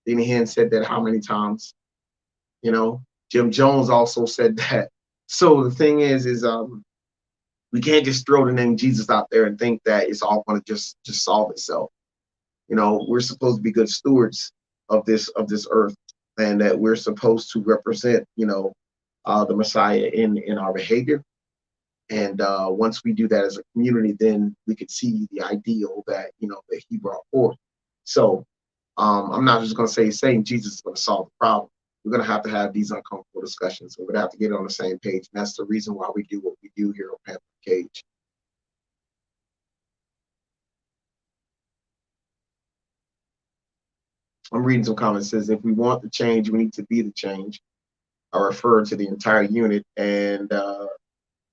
Danny Hinn said that how many times? You know, Jim Jones also said that. So the thing is we can't just throw the name Jesus out there and think that it's all going to just solve itself. You know, we're supposed to be good stewards of this earth, and that we're supposed to represent, you know, the Messiah in our behavior. And once we do that as a community, then we could see the ideal that, you know, that he brought forth. So I'm not just going to say saying Jesus is going to solve the problem. we're going to have these uncomfortable discussions. We're going to have to get on the same page. And that's the reason why we do what we do here on Panther Cage. I'm reading some comments. It says, if we want the change, we need to be the change. I refer to the entire unit, and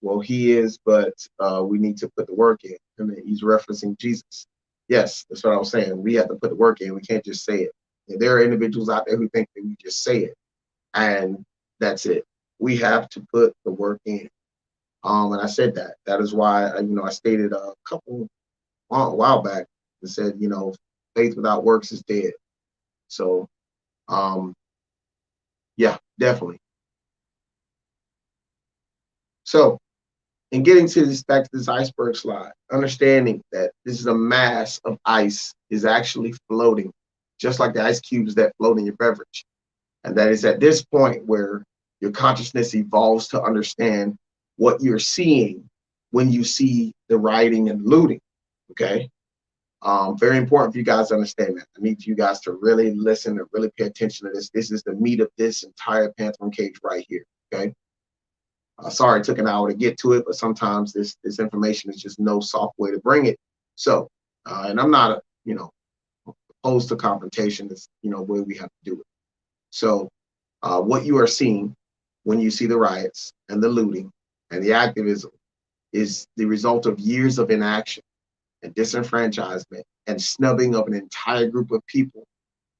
well, he is, but we need to put the work in. I mean, he's referencing Jesus. Yes, that's what I was saying. We have to put the work in. We can't just say it. And there are individuals out there who think that we just say it, and that's it. We have to put the work in. And I said that. That is why, I stated a while back and said, faith without works is dead. So, yeah, definitely. So, in getting to this back to this iceberg slide, understanding that this is a mass of ice is actually floating, just like the ice cubes that float in your beverage. And that is at this point where your consciousness evolves to understand what you're seeing when you see the rioting and looting. Okay. Very important for you guys to understand that. I need you guys to really listen and really pay attention to this. This is the meat of this entire Panther Cage right here. Okay. Sorry it took an hour to get to it, but sometimes this information is just no soft way to bring it. So, and I'm not, opposed to confrontation. It's, where we have to do it. So, what you are seeing when you see the riots and the looting and the activism is the result of years of inaction and disenfranchisement and snubbing of an entire group of people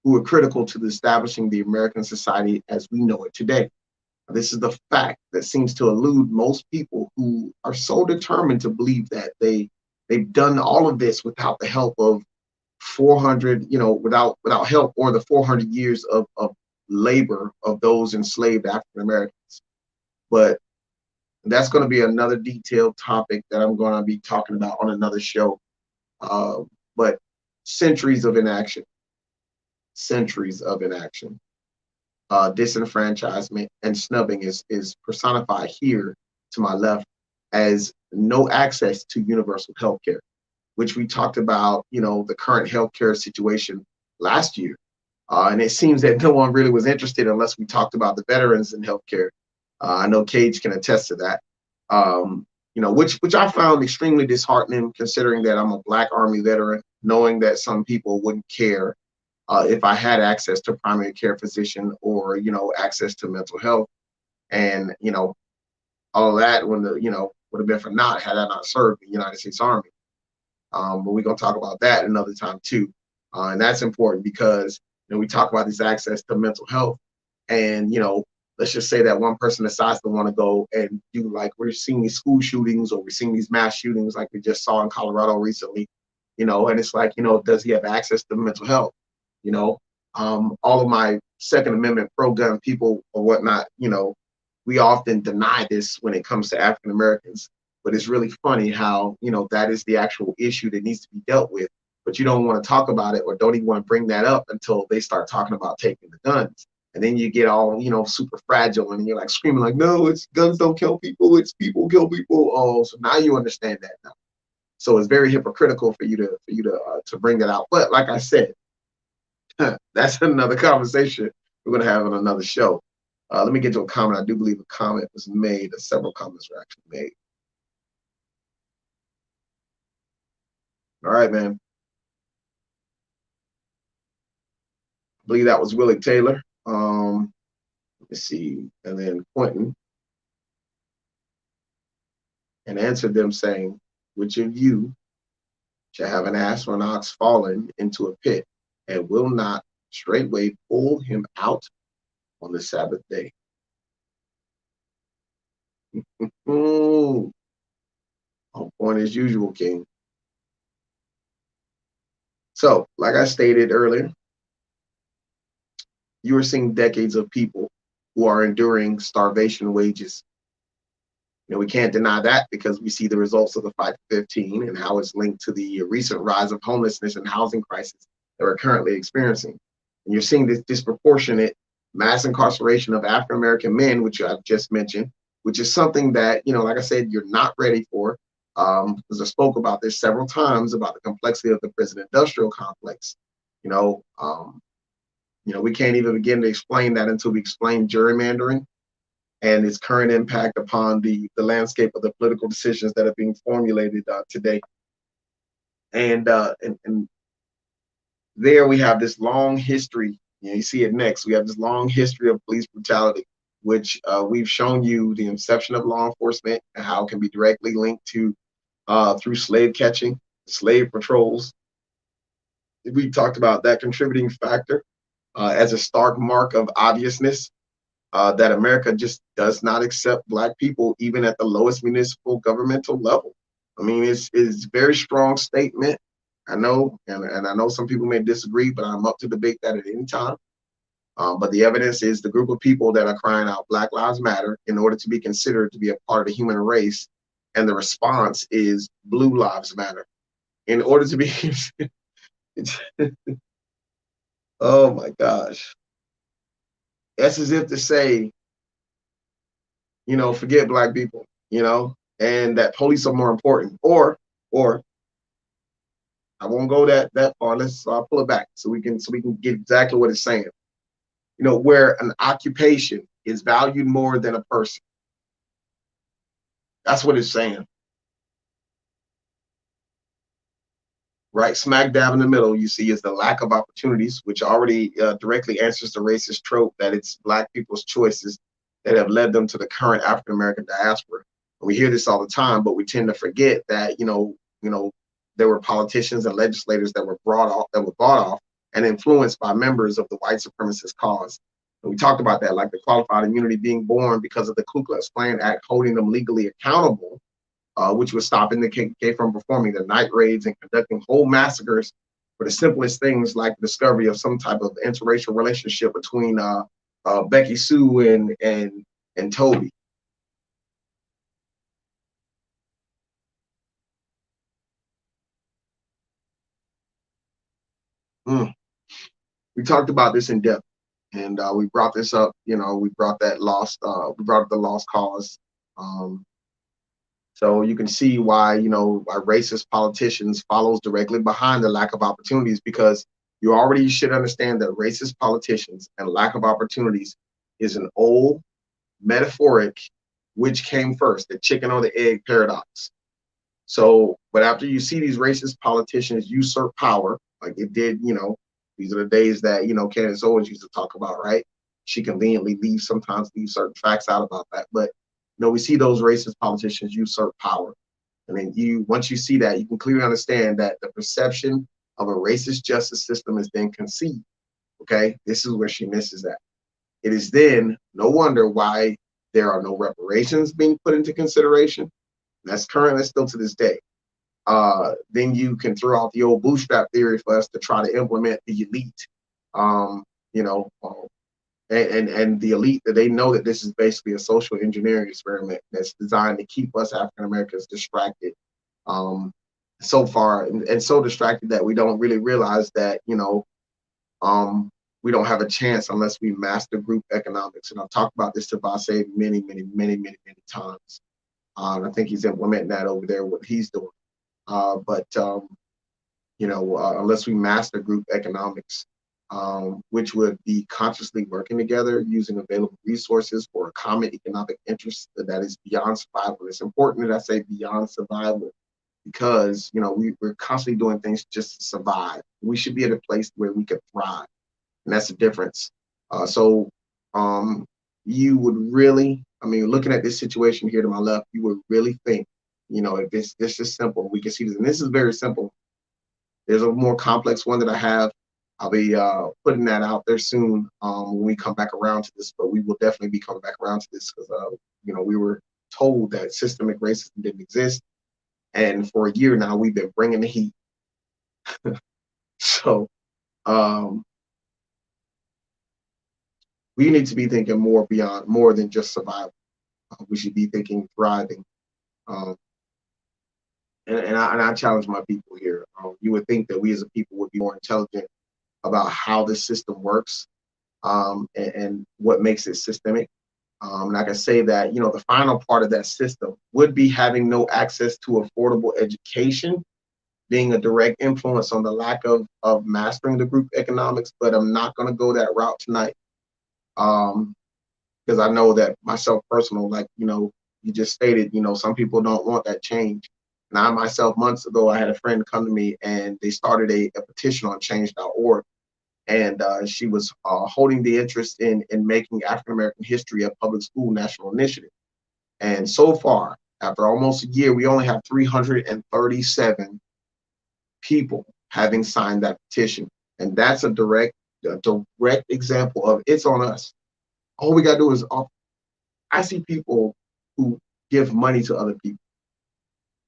who are critical to establishing the American society as we know it today. This is the fact that seems to elude most people who are so determined to believe that they've done all of this without the help of 400, without help or the 400 years of labor of those enslaved African Americans. But that's going to be another detailed topic that I'm going to be talking about on another show. But centuries of inaction, disenfranchisement and snubbing is personified here to my left as no access to universal health care, which we talked about, the current healthcare situation last year. And it seems that no one really was interested unless we talked about the veterans in healthcare. I know Cage can attest to that, which I found extremely disheartening, considering that I'm a Black Army veteran, knowing that some people wouldn't care if I had access to primary care physician or, access to mental health. And, all that would have been for naught had I not served the United States Army. But we're going to talk about that another time too. And that's important because, we talk about this access to mental health and, let's just say that one person decides to want to go and do, like, we're seeing these school shootings or we're seeing these mass shootings like we just saw in Colorado recently, and it's like, does he have access to mental health? All of my Second Amendment pro-gun people or whatnot, we often deny this when it comes to African Americans, but it's really funny how, that is the actual issue that needs to be dealt with, but you don't want to talk about it or don't even want to bring that up until they start talking about taking the guns. And then you get all, super fragile and you're like screaming like, no, it's guns don't kill people, it's people kill people. Oh, so now you understand that now. So it's very hypocritical for you to bring that out. But like I said, that's another conversation we're going to have on another show. Let me get to a comment. I do believe a comment was made. Several comments were actually made. All right, man. I believe that was Willie Taylor. Let's see. And then Quentin. And answered them saying, which of you shall have an ass or an ox fallen into a pit and will not straightway pull him out on the Sabbath day? On point as usual, King. So, like I stated earlier, you are seeing decades of people who are enduring starvation wages. We can't deny that because we see the results of the 5-15 and how it's linked to the recent rise of homelessness and housing crisis that we're currently experiencing. And you're seeing this disproportionate mass incarceration of African American men, which I've just mentioned, which is something that, like I said, you're not ready for. Because I spoke about this several times about the complexity of the prison industrial complex. We can't even begin to explain that until we explain gerrymandering and its current impact upon the landscape of the political decisions that are being formulated today. And there we have this long history. You see it next. We have this long history of police brutality, which we've shown you the inception of law enforcement and how it can be directly linked to through slave catching, slave patrols. We talked about that contributing factor as a stark mark of obviousness that America just does not accept Black people, even at the lowest municipal governmental level. I mean, it's a very strong statement. I know, and I know some people may disagree, but I'm up to debate that at any time. But the evidence is the group of people that are crying out Black Lives Matter in order to be considered to be a part of the human race. And the response is Blue Lives Matter. In order to be, oh my gosh. That's as if to say, forget Black people, and that police are more important. Or I won't go that far. I'll pull it back so we can get exactly what it's saying. Where an occupation is valued more than a person. That's what it's saying. Right, smack dab in the middle, you see, is the lack of opportunities, which already directly answers the racist trope that it's Black people's choices that have led them to the current African American diaspora. And we hear this all the time, but we tend to forget that there were politicians and legislators that were bought off and influenced by members of the white supremacist cause. And we talked about that, like the qualified immunity being born because of the Ku Klux Klan Act holding them legally accountable, which was stopping the KKK from performing the night raids and conducting whole massacres for the simplest things like the discovery of some type of interracial relationship between Becky Sue and Toby. We talked about this in depth, and we brought this up. We brought up the lost cause. So you can see why, why racist politicians follows directly behind the lack of opportunities, because you already should understand that racist politicians and lack of opportunities is an old metaphoric, which came first, the chicken or the egg paradox. So, but after you see these racist politicians usurp power, like it did, these are the days that, Candace Owens used to talk about, right? She conveniently sometimes leaves certain facts out about that. But, we see those racist politicians usurp power. And then once you see that, you can clearly understand that the perception of a racist justice system is then conceived. Okay, this is where she misses that. It is then no wonder why there are no reparations being put into consideration. That's currently still to this day. Then you can throw out the old bootstrap theory for us to try to implement the elite, and the elite, that they know that this is basically a social engineering experiment that's designed to keep us African Americans distracted so far, and so distracted that we don't really realize that, we don't have a chance unless we master group economics. And I've talked about this to Vase many, many, many, many, many times. I think he's implementing that over there, what he's doing. Unless we master group economics, which would be consciously working together using available resources for a common economic interest that is beyond survival. It's important that I say beyond survival, because we're constantly doing things just to survive. We should be at a place where we can thrive, and that's the difference. You would really, looking at this situation here to my left, you would really think, if this is simple, we can see this, and this is very simple. There's a more complex one that I have. I'll be putting that out there soon when we come back around to this, but we will definitely be coming back around to this because, we were told that systemic racism didn't exist. And for a year now, we've been bringing the heat. So we need to be thinking more than just survival. We should be thinking thriving. And I challenge my people here. You would think that we as a people would be more intelligent about how this system works and what makes it systemic. And I can say that, the final part of that system would be having no access to affordable education, being a direct influence on the lack of mastering the group economics, but I'm not going to go that route tonight. Because I know that myself personal, like, you just stated, some people don't want that change. And I myself, months ago, I had a friend come to me and they started a petition on change.org. And she was holding the interest in making African American history a public school national initiative. And so far, after almost a year, we only have 337 people having signed that petition. And that's a direct example of it's on us. All we got to do is, I see people who give money to other people.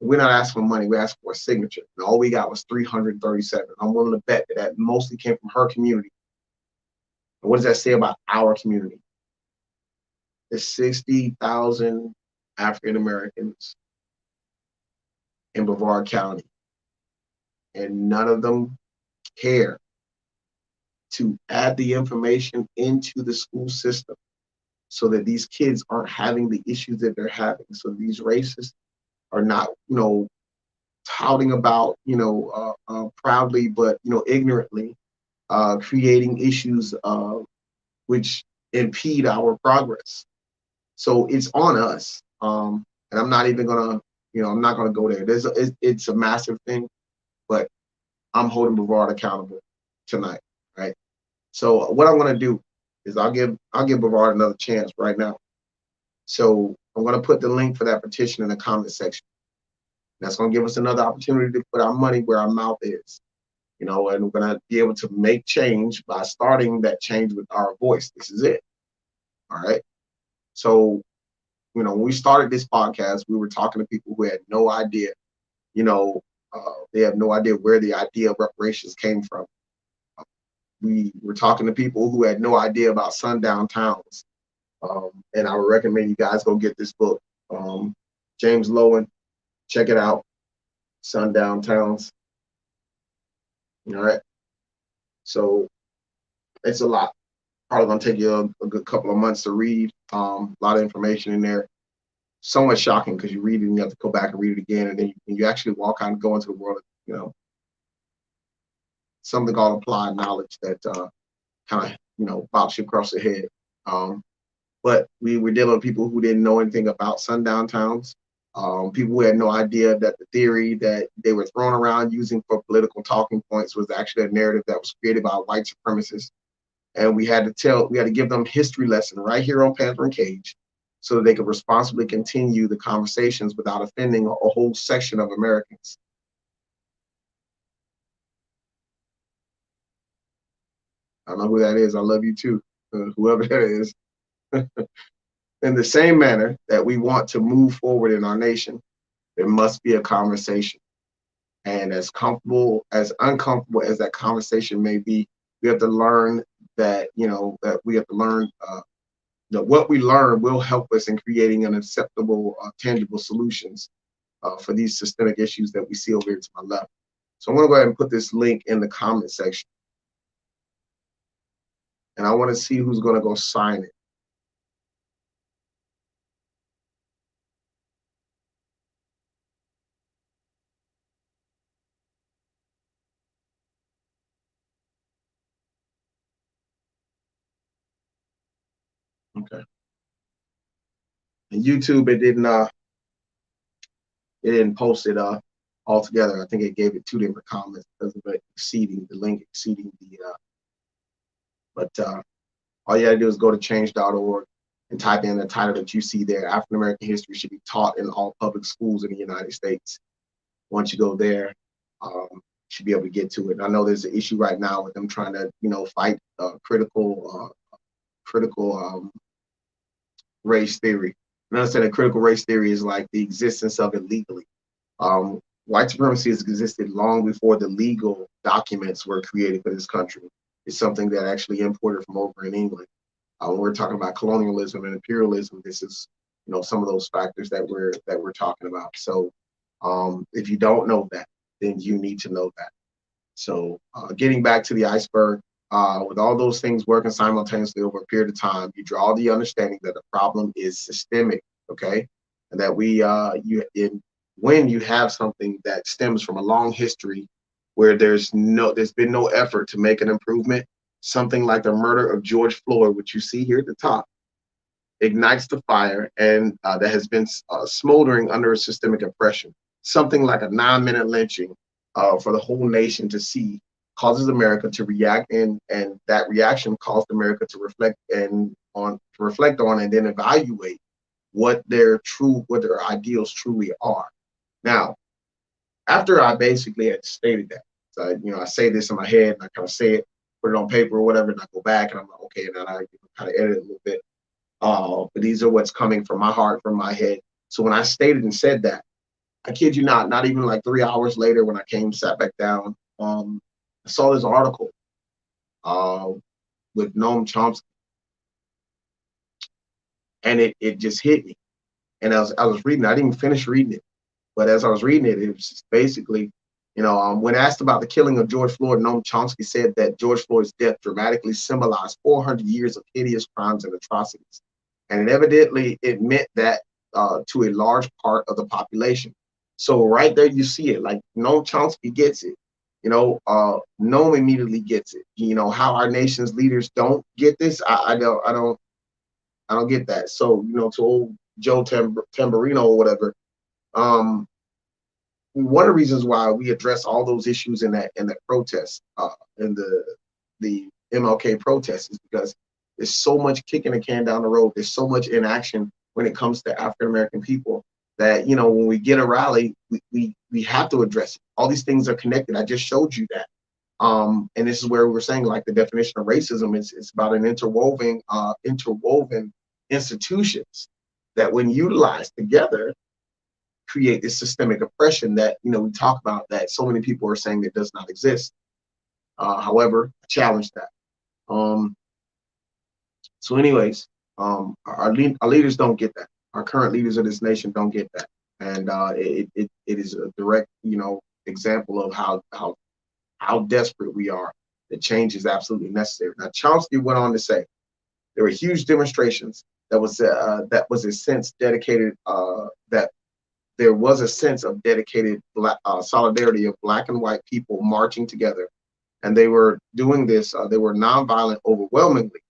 We're not asking for money, we're asking for a signature. And all we got was 337. I'm willing to bet that mostly came from her community. And what does that say about our community? There's 60,000 African Americans in Brevard County, and none of them care to add the information into the school system so that these kids aren't having the issues that they're having. So these racists are not, touting about, proudly, but, ignorantly creating issues which impede our progress. So it's on us. And I'm not even gonna, I'm not gonna go there. It's a massive thing, but I'm holding Brevard accountable tonight, right? So what I'm gonna do is I'll give Brevard another chance right now. So I'm gonna put the link for that petition in the comment section. That's gonna give us another opportunity to put our money where our mouth is, and we're gonna be able to make change by starting that change with our voice. This is it. All right. So, when we started this podcast, we were talking to people who had no idea, they have no idea where the idea of reparations came from. We were talking to people who had no idea about sundown towns. And I would recommend you guys go get this book. James Lowen, check it out. Sundown Towns. All right. So it's a lot. Probably gonna take you a good couple of months to read. A lot of information in there. Somewhat shocking because you read it and you have to go back and read it again, and then you actually walk out and go into the world. Something called applied knowledge that kind of bops you across the head. But we were dealing with people who didn't know anything about sundown towns. People who had no idea that the theory that they were throwing around using for political talking points was actually a narrative that was created by white supremacists. And we had to give them history lesson right here on Panther and Cage so that they could responsibly continue the conversations without offending a whole section of Americans. I don't know who that is. I love you too, whoever that is. In the same manner that we want to move forward in our nation, there must be a conversation. And as uncomfortable as that conversation may be, we have to learn that, that we have to learn that what we learn will help us in creating an acceptable, tangible solutions for these systemic issues that we see over here to my left. So I'm going to go ahead and put this link in the comment section. And I want to see who's going to go sign it. Okay. And YouTube, it didn't post it all together. I think it gave it 2 different comments because of it exceeding the link, exceeding the. But all you gotta do is go to change.org and type in the title that you see there. African American history should be taught in all public schools in the United States. Once you go there, you should be able to get to it. And I know there's an issue right now with them trying to, fight critical race theory. And understand that critical race theory is like the existence of it legally. White supremacy has existed long before the legal documents were created for this country. It's something that actually imported from over in England. When we're talking about colonialism and imperialism, this is, some of those factors that we're talking about. So if you don't know that, then you need to know that. So getting back to the iceberg, with all those things working simultaneously over a period of time, you draw the understanding that the problem is systemic, okay? And that when you have something that stems from a long history where there's been no effort to make an improvement. Something like the murder of George Floyd, which you see here at the top, ignites the fire and that has been smoldering under a systemic oppression. Something like a 9-minute lynching for the whole nation to see causes America to react, and that reaction caused America to reflect on and then evaluate what their ideals truly are. Now, after I basically had stated that, so, I say this in my head and I kind of say it, put it on paper or whatever, and I go back and I'm like, okay, and then I kind of edit it a little bit. But these are what's coming from my heart, from my head. So when I stated and said that, I kid you not even like 3 hours later when I sat back down, I saw this article with Noam Chomsky, and it just hit me. And I was reading, I didn't even finish reading it, but as I was reading it, it was just basically, when asked about the killing of George Floyd, Noam Chomsky said that George Floyd's death dramatically symbolized 400 years of hideous crimes and atrocities. And evidently it meant that to a large part of the population. So right there you see it, like Noam Chomsky gets it. Noam immediately gets it. How our nation's leaders don't get this, I don't get that. So, to old Joe Tamburino or whatever, one of the reasons why we address all those issues in that protest, in the MLK protest, is because there's so much kicking the can down the road. There's so much inaction when it comes to African American people that, when we get a rally, we have to address it. All these things are connected. I just showed you that. And this is where we were saying, like, the definition of racism is about an interwoven institutions that, when utilized together, create this systemic oppression that we talk about, that so many people are saying that does not exist. However, I challenge that. So anyways, our leaders don't get that. Our current leaders of this nation don't get that, and it is a direct example of how desperate we are. That change is absolutely necessary. Now, Chomsky went on to say there were huge demonstrations that was a sense dedicated that there was a sense of dedicated solidarity of Black and white people marching together, and they were doing this. They were nonviolent overwhelmingly,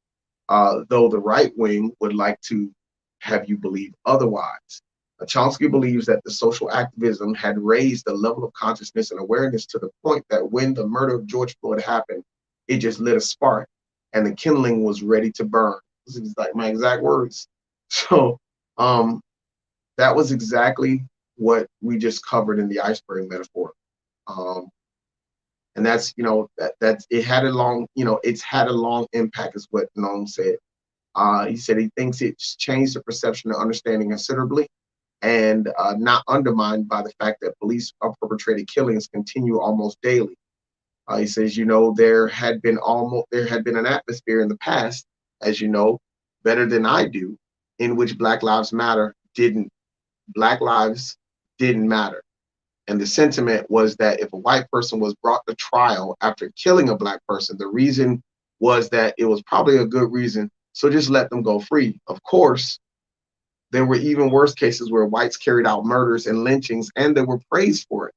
though the right wing would like to have you believe otherwise. Chomsky believes that the social activism had raised the level of consciousness and awareness to the point that when the murder of George Floyd happened, it just lit a spark, and the kindling was ready to burn. This is like my exact words. So that was exactly what we just covered in the iceberg metaphor. And that's, that it had a long, it's had a long impact, is what Noam said. He said he thinks it's changed the perception and understanding considerably, and not undermined by the fact that police perpetrated killings continue almost daily. He says, there had been an atmosphere in the past, as you know, better than I do, in which Black lives didn't matter. And the sentiment was that if a white person was brought to trial after killing a Black person, the reason was that it was probably a good reason, so just let them go free. Of course, there were even worse cases where whites carried out murders and lynchings, and they were praised for it.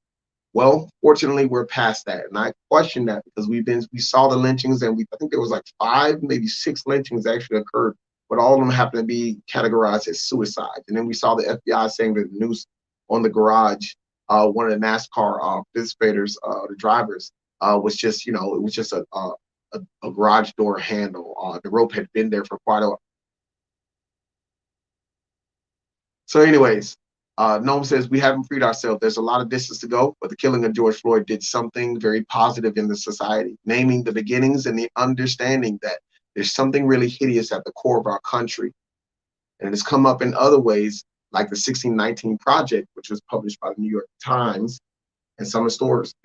Well, fortunately, we're past that, and I question that, because we saw the lynchings, and I think there was like 5, maybe 6 lynchings actually occurred, but all of them happened to be categorized as suicide. And then we saw the FBI saying that the noose on the garage, one of the NASCAR participators, the drivers, was just, it was just a garage door handle. The rope had been there for quite a while. So anyways, Noam says, we haven't freed ourselves. There's a lot of distance to go, but the killing of George Floyd did something very positive in the society, naming the beginnings and the understanding that there's something really hideous at the core of our country. And it's come up in other ways, like the 1619 Project, which was published by the New York Times. And some historians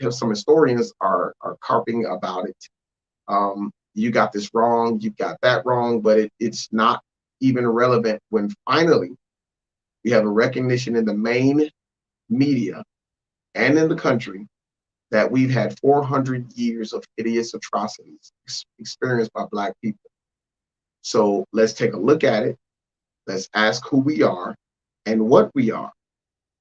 are carping about it. You got this wrong, you got that wrong, but it's not even relevant when finally we have a recognition in the main media and in the country that we've had 400 years of hideous atrocities experienced by Black people. So let's take a look at it. Let's ask who we are and what we are.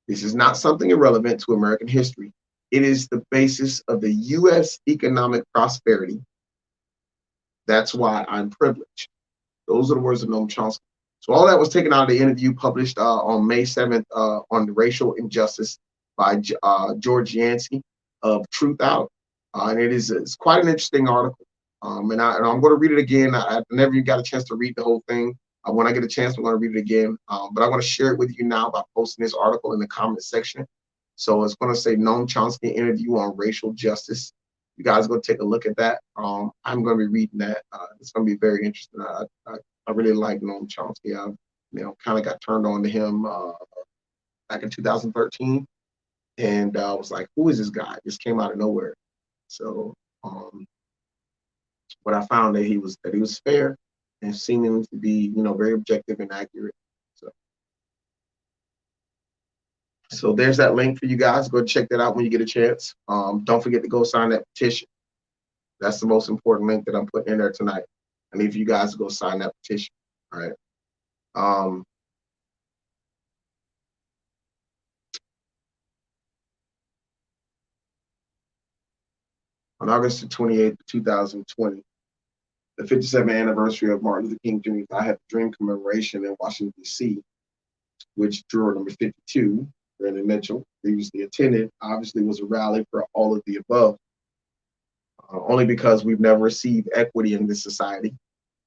This is not something irrelevant to American history. It is the basis of the U.S. economic prosperity. That's why I'm privileged. Those are the words of Noam Chomsky. So all that was taken out of the interview published on May 7th on racial injustice by George Yancey of Truth Out. And it's quite an interesting article. And I'm going to read it again. I never even got a chance to read the whole thing. When I get a chance, I'm going to read it again. But I want to share it with you now by posting this article in the comment section. So it's going to say Noam Chomsky interview on racial justice. You guys are going to take a look at that. I'm going to be reading that. It's going to be very interesting. I really like Noam Chomsky. I kind of got turned on to him back in 2013. And I was like, who is this guy? Just came out of nowhere. So but I found that he was fair and seemingly to be, very objective and accurate. So there's that link for you guys. Go check that out when you get a chance. Don't forget to go sign that petition. That's the most important link that I'm putting in there tonight. I need for you guys to go sign that petition. All right. On August the 28th, 2020, the 57th anniversary of Martin Luther King Jr.'s I Have a Dream commemoration in Washington, D.C., which juror number 52, Brandon Mitchell, previously attended, obviously was a rally for all of the above, only because we've never received equity in this society,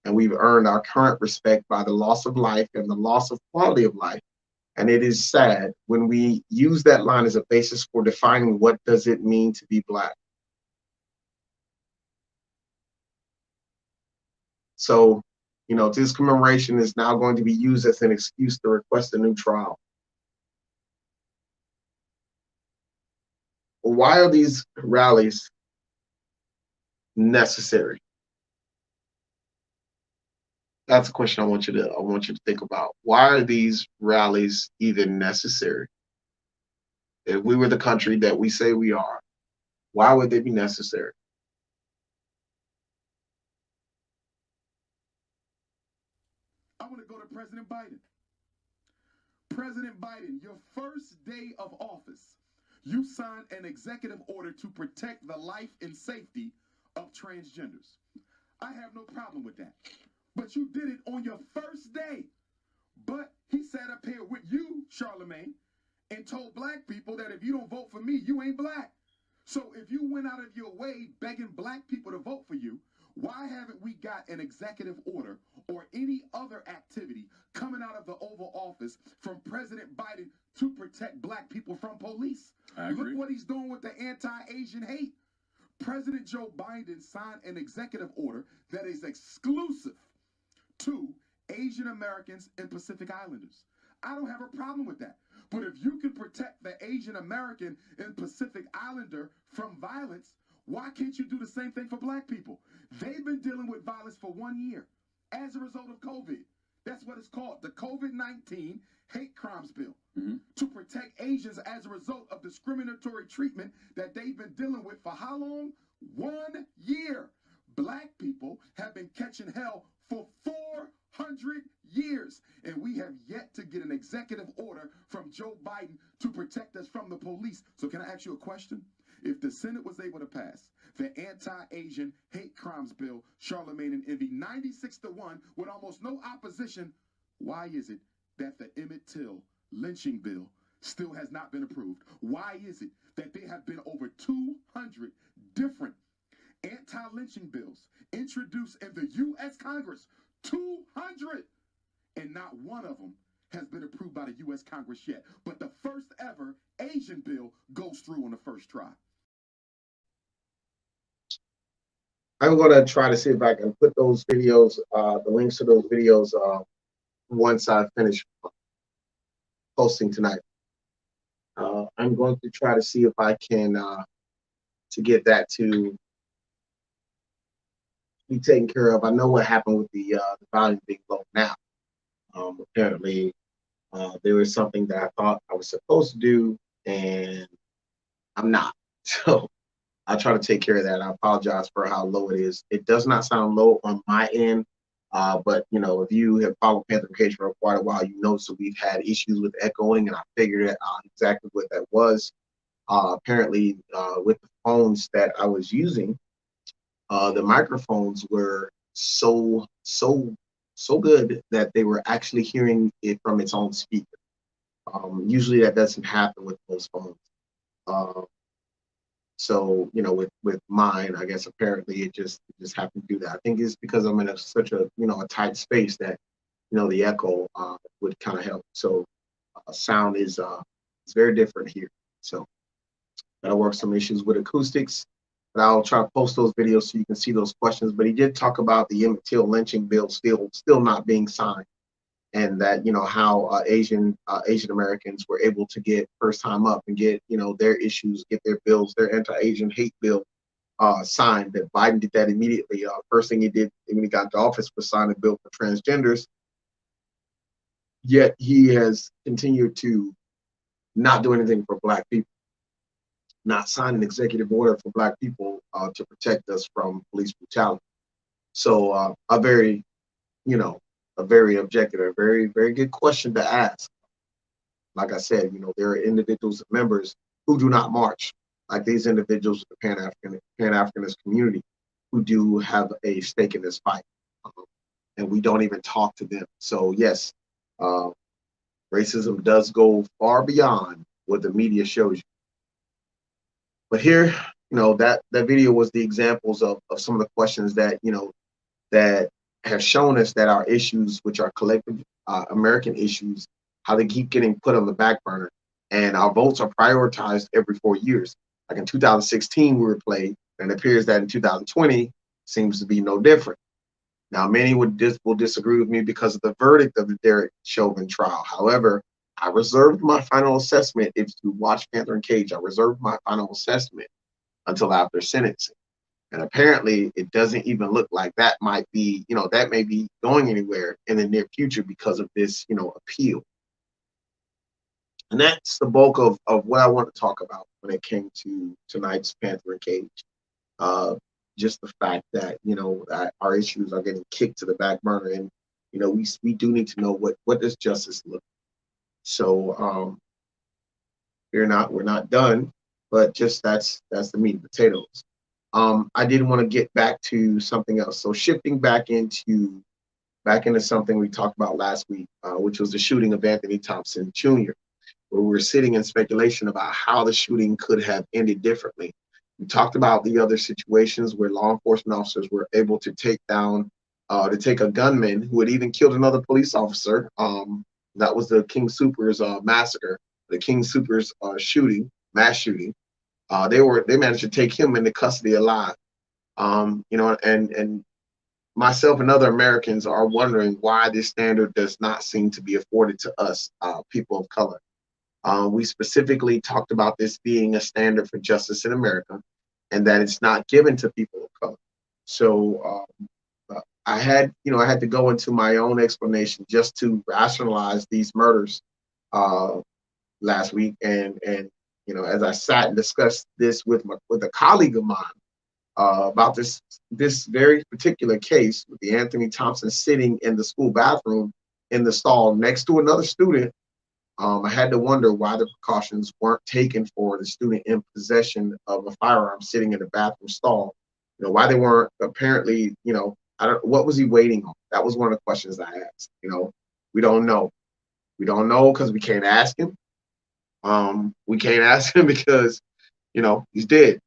and we've earned our current respect by the loss of life and the loss of quality of life. And it is sad when we use that line as a basis for defining what does it mean to be Black. So, this commemoration is now going to be used as an excuse to request a new trial. Well, why are these rallies necessary? That's a question I want you to think about. Why are these rallies even necessary? If we were the country that we say we are, why would they be necessary? I want to go to President Biden. President Biden, your first day of office, you signed an executive order to protect the life and safety of transgenders. I have no problem with that. But you did it on your first day. But he sat up here with you, Charlemagne, and told Black people that if you don't vote for me, you ain't Black. So if you went out of your way begging Black people to vote for you, why haven't we got an executive order or any other activity coming out of the Oval Office from President Biden to protect Black people from police? Look what he's doing with the anti-Asian hate. President Joe Biden signed an executive order that is exclusive to Asian Americans and Pacific Islanders. I don't have a problem with that. But if you can protect the Asian American and Pacific Islander from violence, why can't you do the same thing for Black people? They've been dealing with violence for 1 year as a result of COVID. That's what it's called, the COVID-19 hate crimes bill, to protect Asians as a result of discriminatory treatment that they've been dealing with for how long? 1 year. Black people have been catching hell for 400 years, and we have yet to get an executive order from Joe Biden to protect us from the police. So can I ask you a question? If the Senate was able to pass the anti-Asian hate crimes bill, Charlemagne and Envy, 96-1 with almost no opposition, why is it that the Emmett Till lynching bill still has not been approved? Why is it that there have been over 200 different anti-lynching bills introduced in the U.S. Congress? 200! And not one of them has been approved by the U.S. Congress yet. But the first ever Asian bill goes through on the first try. I'm going to try to see if I can put those videos, the links to those videos, once I finish posting tonight. I'm going to try to see if I can to get that to be taken care of. I know what happened with the volume being low now. Apparently, there was something that I thought I was supposed to do, and I'm not. So I'll try to take care of that. I apologize for how low it is. It does not sound low on my end. But you know, if you have followed Panther Cage for quite a while, you know, so we've had issues with echoing, and I figured out exactly what that was. Apparently, with the phones that I was using, the microphones were so good that they were actually hearing it from its own speaker. Usually, that doesn't happen with most phones. Uh, so you know, with mine, I guess apparently it just happened to do that. I think it's because I'm in such a a tight space that the echo would kind of help. So sound is very different here. So that'll work some issues with acoustics. But I'll try to post those videos so you can see those questions. But he did talk about the Emmett Till lynching bill still not being signed, and that how Asian Americans were able to get first time up and get their issues, get their bills, their anti-Asian hate bill signed. That Biden did that immediately. First thing he did when he got to office was sign a bill for transgenders. Yet he has continued to not do anything for Black people, not sign an executive order for Black people to protect us from police brutality. So a very, a very objective, a very, very good question to ask. Like I said, there are individuals, members who do not march, like these individuals of the Pan-Africanist community, who do have a stake in this fight, and we don't even talk to them. So yes, racism does go far beyond what the media shows you. But here, that video was the examples of some of the questions that that have shown us that our issues, which are collective American issues, how they keep getting put on the back burner, and our votes are prioritized every 4 years. Like in 2016, we were played, and it appears that in 2020 seems to be no different. Now, many will disagree with me because of the verdict of the Derek Chauvin trial. However, I reserved my final assessment. If you watch Panther and Cage, I reserved my final assessment until after sentencing. And apparently, it doesn't even look like that might be, that may be going anywhere in the near future because of this, appeal. And that's the bulk of what I want to talk about when it came to tonight's Panther and Cage. Just the fact that our issues are getting kicked to the back burner, and we do need to know what does justice look like. So we're not done, but just that's the meat and potatoes. I did want to get back to something else. So shifting back into something we talked about last week, which was the shooting of Anthony Thompson Jr., where we were sitting in speculation about how the shooting could have ended differently. We talked about the other situations where law enforcement officers were able to take a gunman who had even killed another police officer. That was the King Soopers massacre, the King Soopers mass shooting. They managed to take him into custody alive. And myself and other Americans are wondering why this standard does not seem to be afforded to us, people of color. We specifically talked about this being a standard for justice in America, and that it's not given to people of color. So I had to go into my own explanation just to rationalize these murders last week, and as I sat and discussed this with a colleague of mine about this very particular case with the Anthony Thompson sitting in the school bathroom in the stall next to another student. I had to wonder why the precautions weren't taken for the student in possession of a firearm sitting in the bathroom stall. Why they weren't apparently, what was he waiting on? That was one of the questions I asked. We don't know. We don't know because we can't ask him. We can't ask him because, he's dead.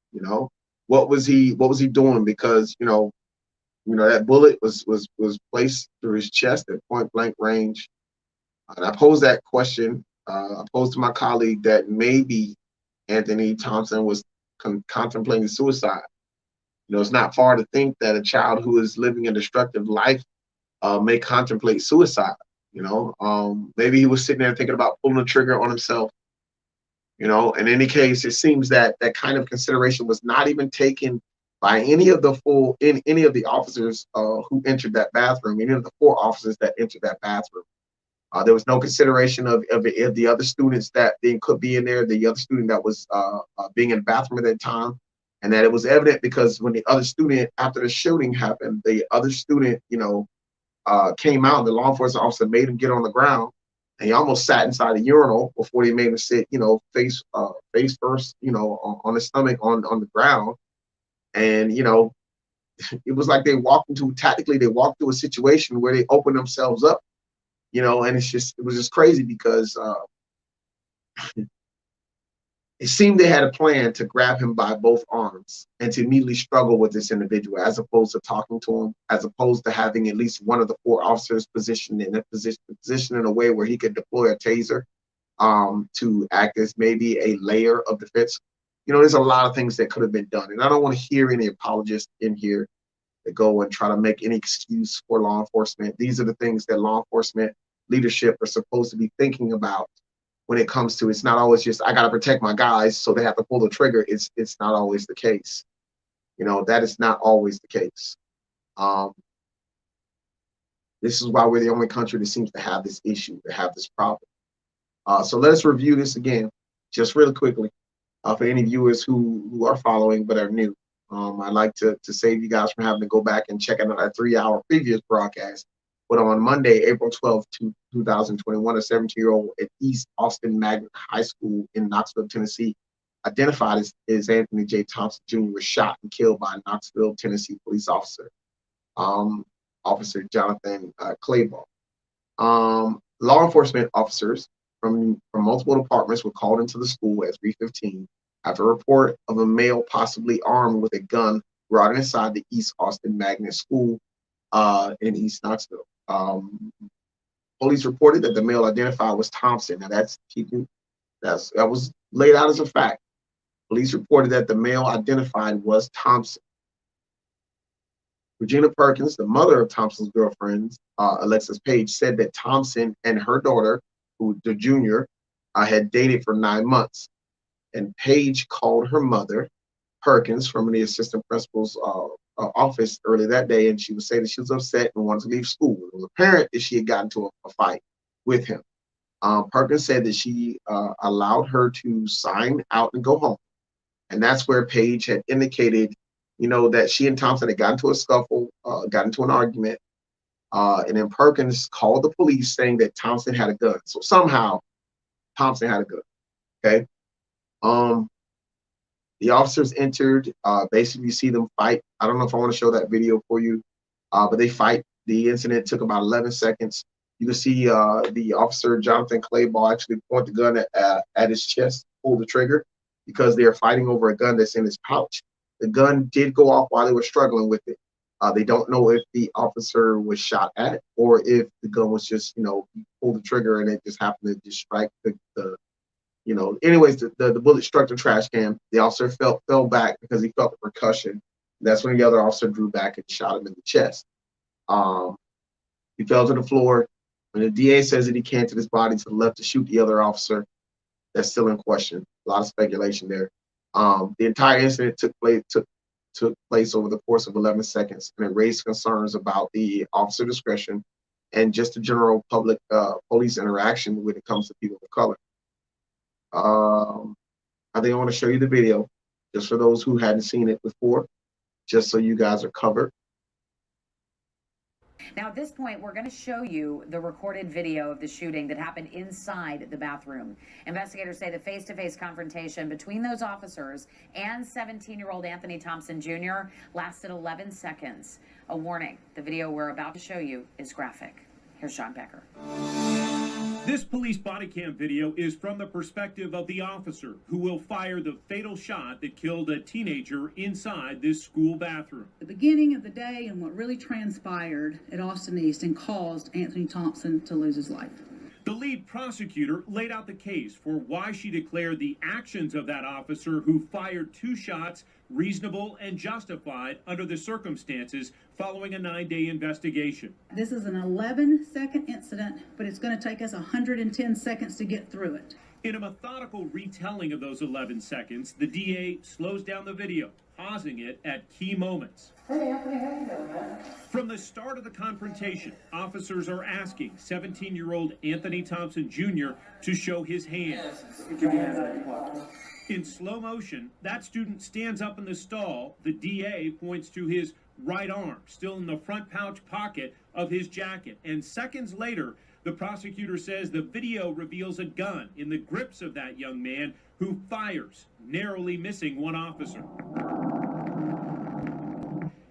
What was he doing? Because, that bullet was placed through his chest at point blank range. And I posed that question. I posed to my colleague that maybe Anthony Thompson was contemplating suicide. It's not far to think that a child who is living a destructive life may contemplate suicide. Maybe he was sitting there thinking about pulling the trigger on himself. In any case, it seems that that kind of consideration was not even taken by any of the officers who entered that bathroom, any of the 4 officers that entered that bathroom. There was no consideration of the other students that could be in there, the other student that was being in the bathroom at that time. And that it was evident because when the other student, after the shooting happened, the other student, came out, and the law enforcement officer made him get on the ground, and he almost sat inside the urinal before they made him sit, face first, on his stomach on the ground. And it was like they walked through a situation where they opened themselves up, and it was just crazy because it seemed they had a plan to grab him by both arms and to immediately struggle with this individual, as opposed to talking to him, as opposed to having at least one of the 4 officers positioned in a way where he could deploy a taser to act as maybe a layer of defense. There's a lot of things that could have been done, and I don't want to hear any apologists in here that go and try to make any excuse for law enforcement. These are the things that law enforcement leadership are supposed to be thinking about when it comes to. It's not always just, I got to protect my guys, so they have to pull the trigger. It's not always the case. That is not always the case. This is why we're the only country that seems to have this issue, to have this problem. So let us review this again, just really quickly, for any viewers who are following but are new. I'd like to save you guys from having to go back and check out our 3-hour previous broadcast. But on Monday, April 12th, 2021, a 17-year-old at East Austin Magnet High School in Knoxville, Tennessee, identified as Anthony J. Thompson Jr., was shot and killed by a Knoxville, Tennessee police officer, Officer Jonathan Clayball. Law enforcement officers from multiple departments were called into the school at 3:15 after a report of a male possibly armed with a gun brought inside the East Austin Magnet School in East Knoxville. Police reported that the male identified was Thompson. Now that was laid out as a fact. Police reported that the male identified was Thompson. Regina Perkins, the mother of Thompson's girlfriend, Alexis Page, said that Thompson and her daughter, the junior, had dated for 9 months. And Page called her mother, Perkins, from the assistant principal's office earlier that day, and she was saying that she was upset and wanted to leave school. It was apparent that she had gotten into a fight with him. Perkins said that she allowed her to sign out and go home. And that's where Page had indicated, that she and Thompson had gotten into a scuffle, got into an argument. And then Perkins called the police saying that Thompson had a gun. So somehow Thompson had a gun. Okay. The officers entered. Basically, you see them fight. I don't know if I want to show that video for you, but they fight. The incident took about 11 seconds. You can see the officer, Jonathan Clayball, actually point the gun at his chest, pull the trigger, because they are fighting over a gun that's in his pouch. The gun did go off while they were struggling with it. They don't know if the officer was shot at or if the gun was just, you pull the trigger and it just happened to just strike anyways, the bullet struck the trash can. The officer fell back because he felt the percussion. That's when the other officer drew back and shot him in the chest. He fell to the floor, and the DA says that he canted his body to the left to shoot the other officer. That's still in question. A lot of speculation there. The entire incident took place over the course of 11 seconds, and it raised concerns about the officer discretion and just the general public police interaction when it comes to people of color. I think I want to show you the video just for those who hadn't seen it before, just so you guys are covered. Now, at this point, we're going to show you the recorded video of the shooting that happened inside the bathroom. Investigators say the face-to-face confrontation between those officers and 17-year-old Anthony Thompson Jr. lasted 11 seconds. A warning, the video we're about to show you is graphic. Here's Sean Becker. This police body cam video is from the perspective of the officer who will fire the fatal shot that killed a teenager inside this school bathroom. The beginning of the day and what really transpired at Austin East and caused Anthony Thompson to lose his life. The lead prosecutor laid out the case for why she declared the actions of that officer who fired 2 shots reasonable and justified under the circumstances following a 9-day investigation. This is an 11-second incident, but it's going to take us 110 seconds to get through it. In a methodical retelling of those 11 seconds, the DA slows down the video, pausing it at key moments. Hey, Anthony, how you doing, man? From the start of the confrontation, officers are asking 17-year-old Anthony Thompson Jr. to show his hands. In slow motion, that student stands up in the stall. The DA points to his right arm still in the front pouch pocket of his jacket. And seconds later, the prosecutor says the video reveals a gun in the grips of that young man, who fires, narrowly missing one officer.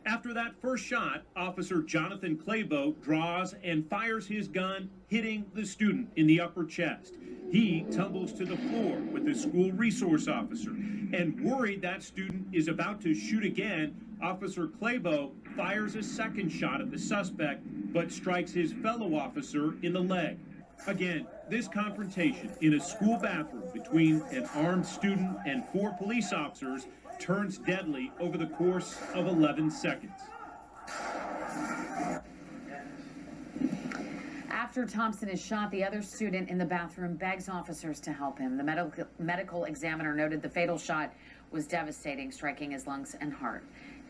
After that first shot, Officer Jonathan Claybo draws and fires his gun, hitting the student in the upper chest. He tumbles to the floor with the school resource officer, and worried that student is about to shoot again, Officer Claybo fires a second shot at the suspect, but strikes his fellow officer in the leg. Again, this confrontation in a school bathroom between an armed student and 4 police officers turns deadly over the course of 11 seconds. After Thompson is shot, the other student in the bathroom begs officers to help him. The medical examiner noted the fatal shot was devastating, striking his lungs and heart.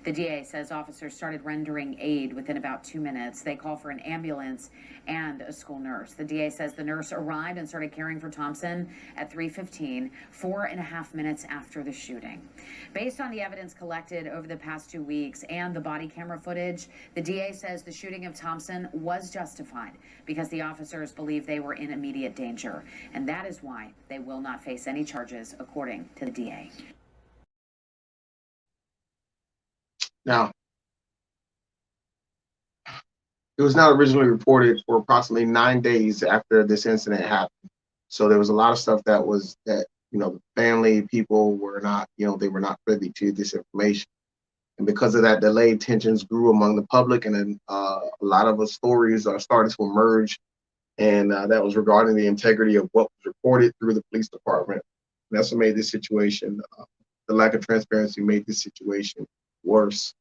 The DA says officers started rendering aid within about 2 minutes. They call for an ambulance and a school nurse. The DA says the nurse arrived and started caring for Thompson at 3:15, 4.5 minutes after the shooting. Based on the evidence collected over the past 2 weeks and the body camera footage, the DA says the shooting of Thompson was justified because the officers believe they were in immediate danger. And that is why they will not face any charges, according to the DA. Now, it was not originally reported for approximately 9 days after this incident happened. So there was a lot of stuff that the family people were not, they were not privy to this information. And because of that delay, tensions grew among the public, and then a lot of the stories started to emerge, and that was regarding the integrity of what was reported through the police department. And that's what made this situation, the lack of transparency made this situation worse.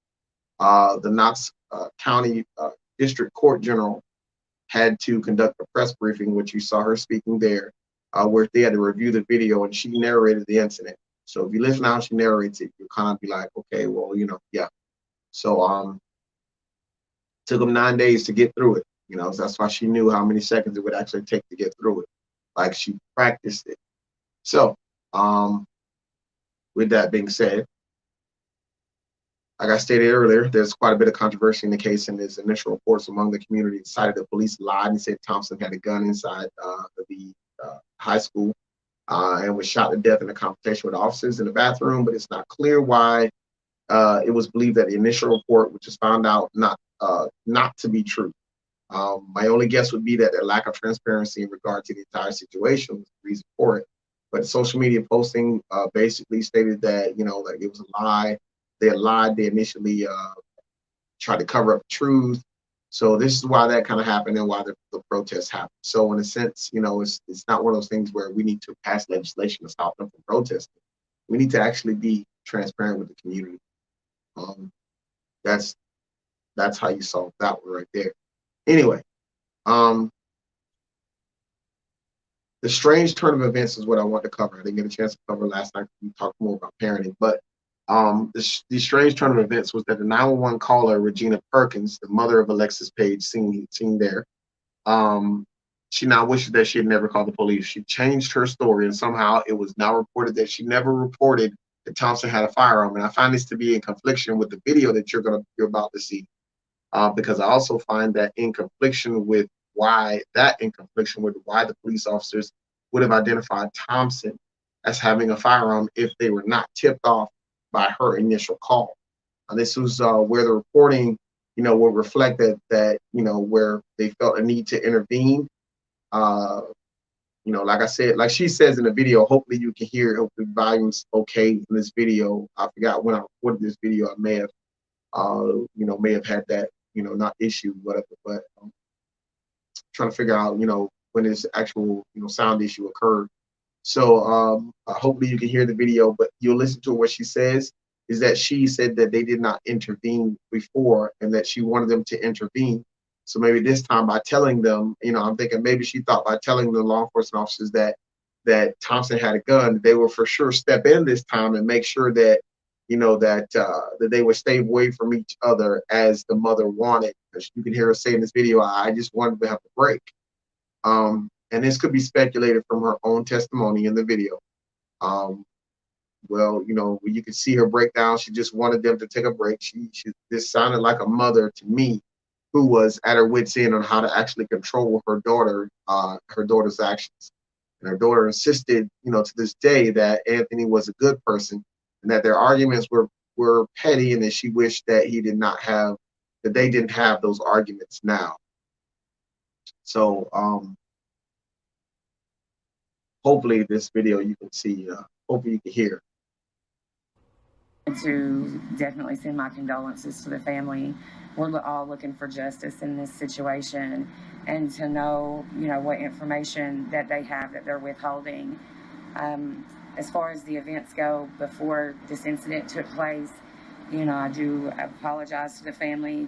The Knox County District Court General had to conduct a press briefing, which you saw her speaking there, where they had to review the video, and she narrated the incident. So if you listen how she narrates it, you'll kind of be like, okay, well, yeah. So took them 9 days to get through it. That's why she knew how many seconds it would actually take to get through it. Like, she practiced it. So with that being said, like I stated earlier, there's quite a bit of controversy in the case, and there's initial reports among the community decided the police lied and said Thompson had a gun inside the high school and was shot to death in a confrontation with officers in the bathroom. But it's not clear why it was believed that the initial report, which was found out not to be true. My only guess would be that the lack of transparency in regard to the entire situation was the reason for it. But social media posting basically stated that, like it was a lie. They had lied. They initially tried to cover up the truth. So this is why that kind of happened and why the protests happened. So in a sense, it's not one of those things where we need to pass legislation to stop them from protesting. We need to actually be transparent with the community. That's how you solve that one right there. Anyway, the strange turn of events is what I want to cover. I didn't get a chance to cover last night. We talked more about parenting, but the strange turn of events was that the 911 caller, Regina Perkins, the mother of Alexis Page, seen there, she now wishes that she had never called the police. She changed her story, and somehow it was now reported that she never reported that Thompson had a firearm. And I find this to be in confliction with the video that you're about to see, because I also find that in confliction with why the police officers would have identified Thompson as having a firearm if they were not tipped off by her initial call. This was where the reporting, will reflect that where they felt a need to intervene. Like I said, like she says in the video, hopefully you can hear, hopefully the volume's okay in this video. I forgot when I recorded this video, I may have had that, not issue, whatever, but trying to figure out, when this actual, sound issue occurred. So hopefully you can hear the video, but you'll listen to what she says, is that she said that they did not intervene before and that she wanted them to intervene. So maybe this time by telling them, I'm thinking maybe she thought by telling the law enforcement officers that Thompson had a gun, they will for sure step in this time and make sure that, that they would stay away from each other as the mother wanted. As you can hear her say in this video, I just wanted to have a break. And this could be speculated from her own testimony in the video. well, you know, you could see her breakdown. She just wanted them to take a break. She this sounded like a mother to me, who was at her wit's end on how to actually control her daughter's actions. And her daughter insisted, you know, to this day that Anthony was a good person and that their arguments were petty, and that she wished that they didn't have those arguments now. So hopefully this video you can see, hopefully you can hear. To definitely send my condolences to the family. We're all looking for justice in this situation, and to know, you know, what information that they have that they're withholding. As far as the events go before this incident took place, you know, I do apologize to the family.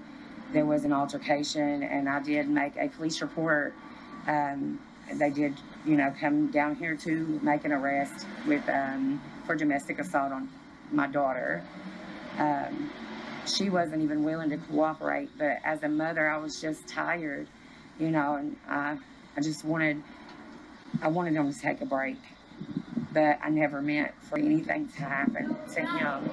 There was an altercation, and I did make a police report. They did, you know, come down here to make an arrest with for domestic assault on my daughter. She wasn't even willing to cooperate, but as a mother, I was just tired, you know, and I wanted them to take a break, but I never meant for anything to happen to him.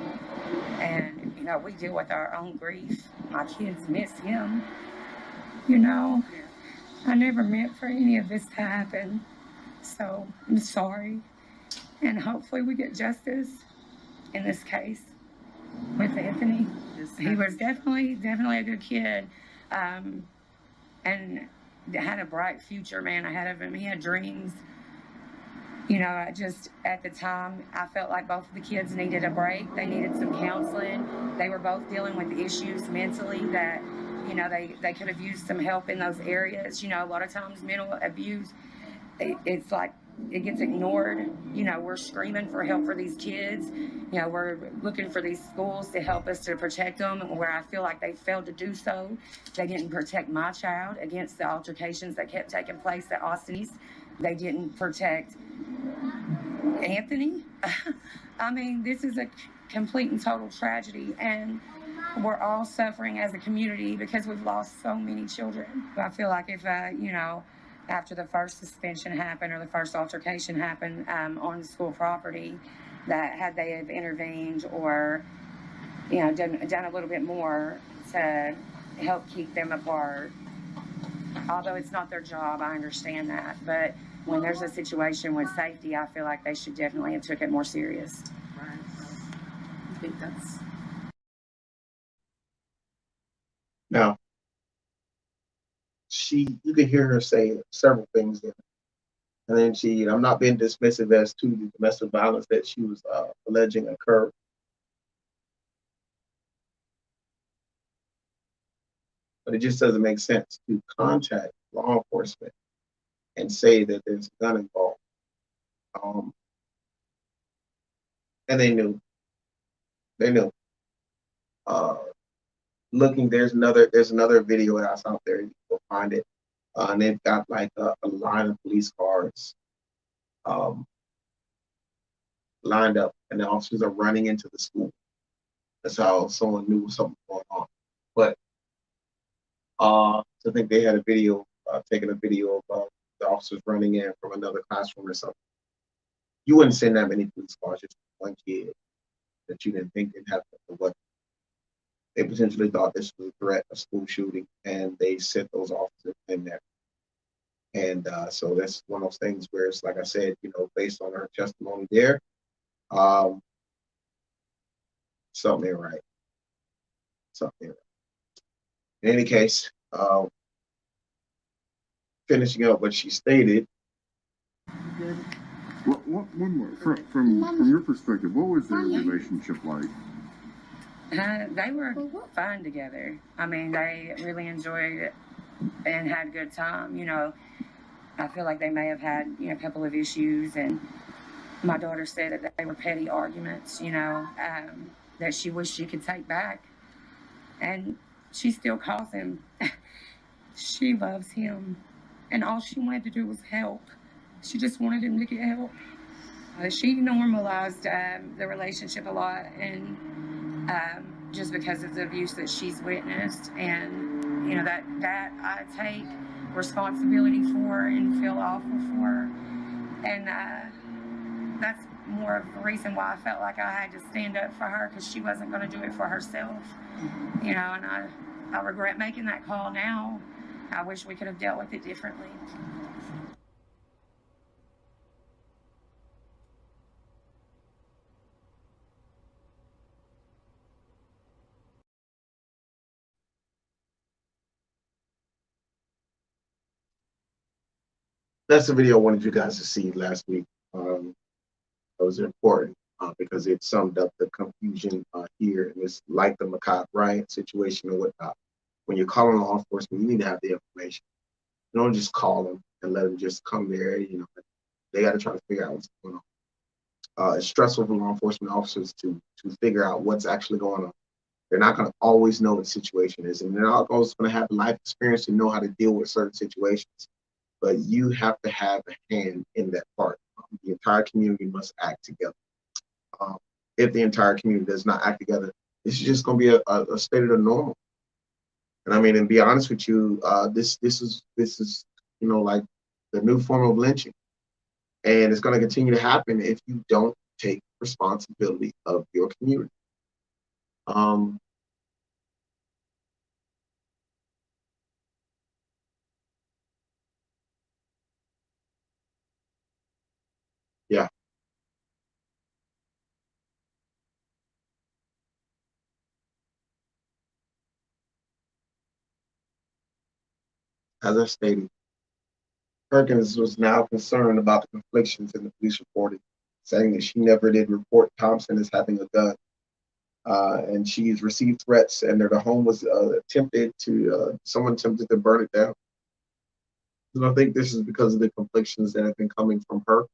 And, you know, we deal with our own grief. My kids miss him, you know. I never meant for any of this to happen, so I'm sorry, and hopefully we get justice in this case with Anthony. He was definitely a good kid, and had a bright future, man, ahead of him. He had dreams. You know, at the time, I felt like both of the kids needed a break. They needed some counseling. They were both dealing with issues mentally that, you know, they could have used some help in those areas. You know, a lot of times mental abuse, it's like, it gets ignored. You know, we're screaming for help for these kids. You know, we're looking for these schools to help us to protect them, where I feel like they failed to do so. They didn't protect my child against the altercations that kept taking place at Austin East. They didn't protect Anthony. I mean, this is a complete and total tragedy, and we're all suffering as a community because we've lost so many children. I feel like if, you know, after the first suspension happened or the first altercation happened on the school property, that had they have intervened or, you know, done a little bit more to help keep them apart. Although it's not their job, I understand that. But when there's a situation with safety, I feel like they should definitely have took it more serious. Right. I think that's... Now, you can hear her say several things there. And then I'm not being dismissive as to the domestic violence that she was alleging occurred. But it just doesn't make sense to contact law enforcement and say that there's a gun involved. And they knew. Looking, there's another video that's out there. You can go find it. And they've got like a line of police cars lined up, and the officers are running into the school. That's how someone knew something was going on. But I think they had a video, taking a video of the officers running in from another classroom or something. You wouldn't send that many police cars, just one kid that you didn't think didn't have the weapon. They potentially thought this was a threat, a school shooting, and they sent those officers in there. And so that's one of those things where it's like I said, you know, based on her testimony there, something ain't right. Something ain't right. In any case, finishing up what she stated. Well, one more. From your perspective, what was their relationship like? They were fine together. I mean, they really enjoyed it and had a good time. You know, I feel like they may have had, you know, a couple of issues, and my daughter said that they were petty arguments, you know, that she wished she could take back. And she still calls him. She loves him, and all she wanted to do was help. She just wanted him to get help. She normalized the relationship a lot, and just because of the abuse that she's witnessed, and you know that I take responsibility for and feel awful for, and that's more of a reason why I felt like I had to stand up for her, because she wasn't going to do it for herself. You know, and I regret making that call now. I wish we could have dealt with it differently. That's the video I wanted you guys to see last week. It was important because it summed up the confusion here. And it's like the macabre riot situation or whatnot. When you're calling law enforcement, you need to have the information. You don't just call them and let them just come there. You know, they got to try to figure out what's going on. It's stressful for law enforcement officers to figure out what's actually going on. They're not going to always know what the situation is, and they're not always going to have life experience to know how to deal with certain situations. But you have to have a hand in that part. The entire community must act together. If the entire community does not act together, this is just going to be a state of the normal. And I mean, and be honest with you, this is you know, like the new form of lynching, and it's going to continue to happen if you don't take responsibility of your community. Yeah. As I stated, Perkins was now concerned about the conflictions in the police reporting, saying that she never did report Thompson as having a gun. And she's received threats, and the home was someone attempted to burn it down. And I think this is because of the conflictions that have been coming from her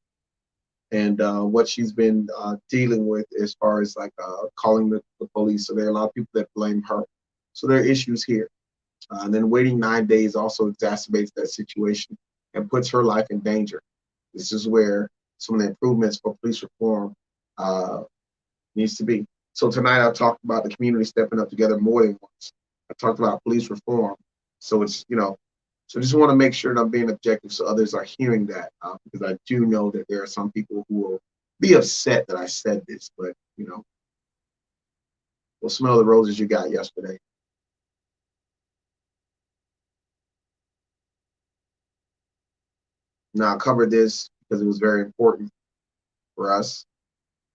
and what she's been dealing with as far as like calling the police. So there are a lot of people that blame her. So there are issues here. And then waiting 9 days also exacerbates that situation and puts her life in danger. This is where some of the improvements for police reform needs to be. So tonight I talked about the community stepping up together more than once. I talked about police reform. So it's, you know, so just want to make sure that I'm being objective so others are hearing that, because I do know that there are some people who will be upset that I said this, but, you know, we'll smell the roses you got yesterday. Now, I covered this because it was very important for us,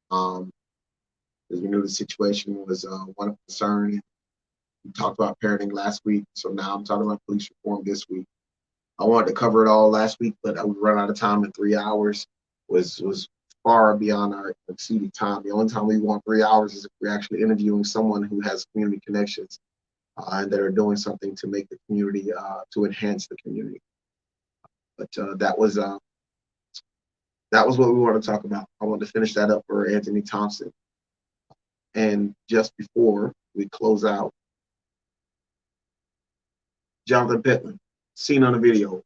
because we knew the situation was one of concern. We talked about parenting last week, so now I'm talking about police reform this week. I wanted to cover it all last week, but I would run out of time in 3 hours. Was far beyond our exceeded time. The only time we want 3 hours is if we're actually interviewing someone who has community connections and that are doing something to make the community, to enhance the community. But that was what we want to talk about. I want to finish that up for Anthony Thompson. And just before we close out, Jonathan Pentland, seen on the video,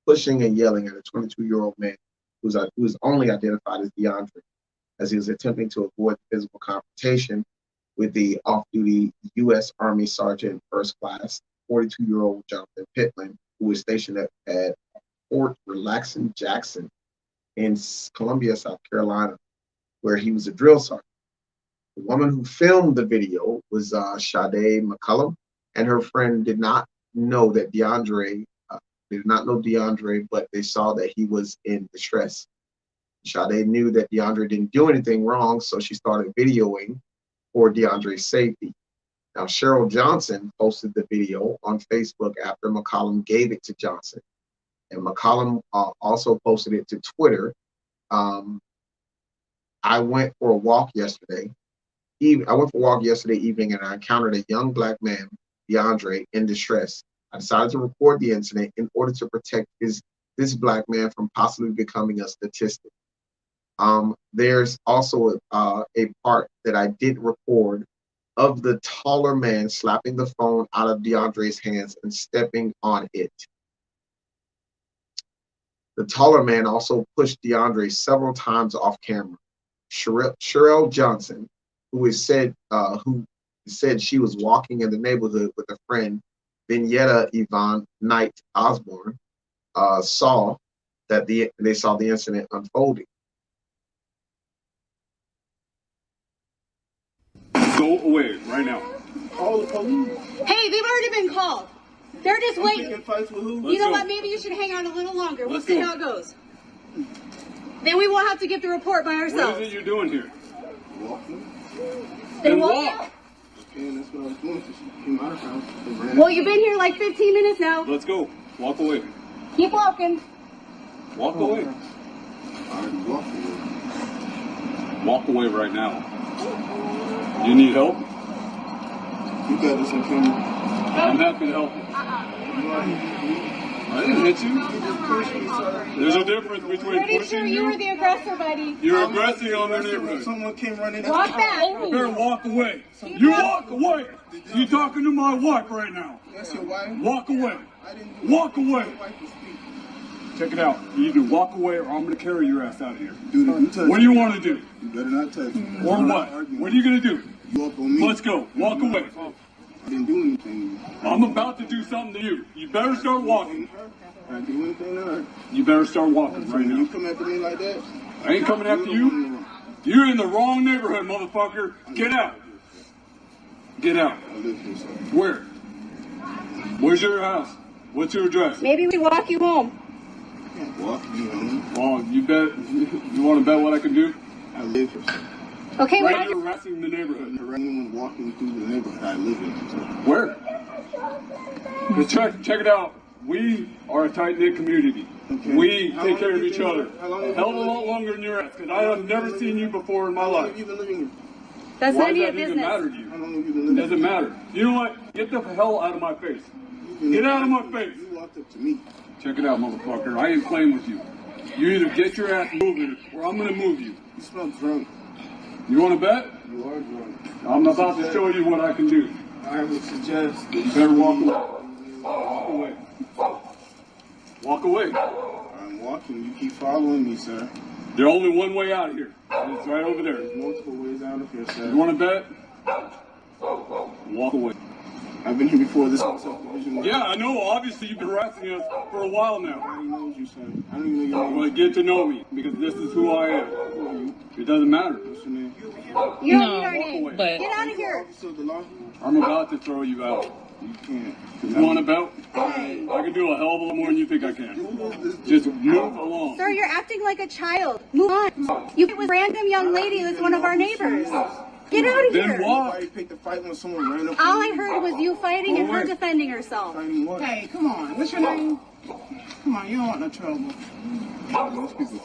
pushing and yelling at a 22-year-old man who was only identified as DeAndre, as he was attempting to avoid physical confrontation with the off-duty U.S. Army Sergeant First Class, 42-year-old Jonathan Pentland, who was stationed at Fort Relaxin Jackson in Columbia, South Carolina, where he was a drill sergeant. The woman who filmed the video was Sade McCullum, and her friend did not know DeAndre, but they saw that he was in distress. Sade knew that DeAndre didn't do anything wrong, so she started videoing for DeAndre's safety. Now, Cheryl Johnson posted the video on Facebook after McCollum gave it to Johnson. And McCollum also posted it to Twitter. I went for a walk yesterday evening and I encountered a young black man, DeAndre, in distress. I decided to report the incident in order to protect this black man from possibly becoming a statistic. There's also a part that I did record of the taller man slapping the phone out of DeAndre's hands and stepping on it. The taller man also pushed DeAndre several times off camera. Cheryl Johnson, who said she was walking in the neighborhood with a friend, Vignetta Yvonne Knight Osborne, saw that they saw the incident unfolding. Go away right now. Call the police. Hey, they've already been called. They're just waiting. Picking fights with who? You know what? Maybe you should hang on a little longer. We'll Let's see go. how it goes. Then we won't have to give the report by ourselves. What is it you're doing here? Walking. Then walk. Okay, that's what I was doing. She came out of the house. Well, you've been here like 15 minutes now. Let's go. Walk away. Keep walking. Walk away. I'm walking. Walk away right now. You need help? You got this on camera. I'm happy to help you. I didn't hit you. You just pushed me, sir. There's a difference between Pretty pushing sure you were the aggressor, buddy. You're aggressing on their neighborhood. Someone came running in. Walk back. You better walk away. You walk away. You're talking to my wife right now. That's your wife? Walk away. I didn't do Walk away. Your wife was speaking. Check it out. You either walk away or I'm going to carry your ass out of here. Dude, if you touch What do you want to do? You better not touch me. Or what? What are you going to do? You up on me. Let's go. Walk away. I didn't do anything. I'm about to do something to you. You better start walking. I didn't do anything to her. You better start walking So right when you now. come after me like that, I ain't coming after you. You're in the wrong neighborhood, motherfucker. Get out. Get out. I live here, sir. Where? Where's your house? What's your address? Maybe we walk you home. I can't walk you home. Oh, you bet. You want to bet what I can do? I live here, sir. Okay, Right, well, you're harassing the neighborhood. Anyone walking through the neighborhood I live in, sir. Where? Just check it out. We are a tight-knit community. Okay. We How take long care have of you each been other. here? How long have you Hell of been a lot living longer than your ass, because I have never seen you before in my How long life. have you been living here? that's Why none of does your that even business. matter to you? How long have you been living here? Doesn't matter. You know what? Get the hell out of my face. Get out of my face. You walked up to me. Check it out, motherfucker. I ain't playing with you. You either get your ass moving, or I'm gonna move you. You smell drunk. You want to bet? You are drunk. I'm about to show you what I can do. I would suggest that You better walk away. Walk away. Walk away. I'm walking. You keep following me, sir. There's only one way out of here. It's right over there. There's multiple ways out of here, sir. You want to bet? Walk away. I've been here before. This is subdivision. Yeah, I know. Obviously, you've been harassing us for a while now. I already know you, sir. I don't even know your name. Well, get to know me, because this is who I am. Who are you? It doesn't matter. What's your name? You don't need our walk name. away. Get out of here. Officer of the law? I'm about to throw you out. You can't. You want to bet? I can do a hell of a lot more than you think I can. Who is this? Just move along. Sir, you're acting like a child. Move on. You with random young lady that's one of our neighbors. Get out of Then here. walk. Why you picked a fight when someone ran up? All I heard was you fighting and her Wait. defending herself. Fighting what? Hey, come on. What's your name? Come on, you don't want no trouble. Those people.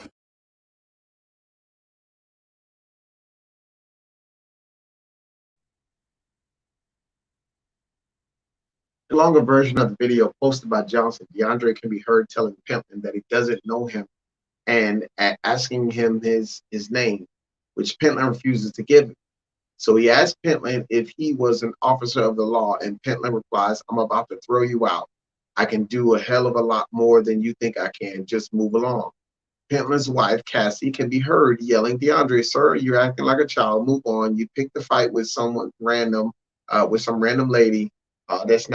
The longer version of the video posted by Johnson, DeAndre can be heard telling Pentland that he doesn't know him and asking him his name, which Pentland refuses to give him. So he asks Pentland if he was an officer of the law, and Pentland replies, "I'm about to throw you out. I can do a hell of a lot more than you think I can. Just move along." Pentland's wife, Cassie, can be heard yelling, "DeAndre, sir, you're acting like a child. Move on. You picked a fight with someone random, with some random lady. That's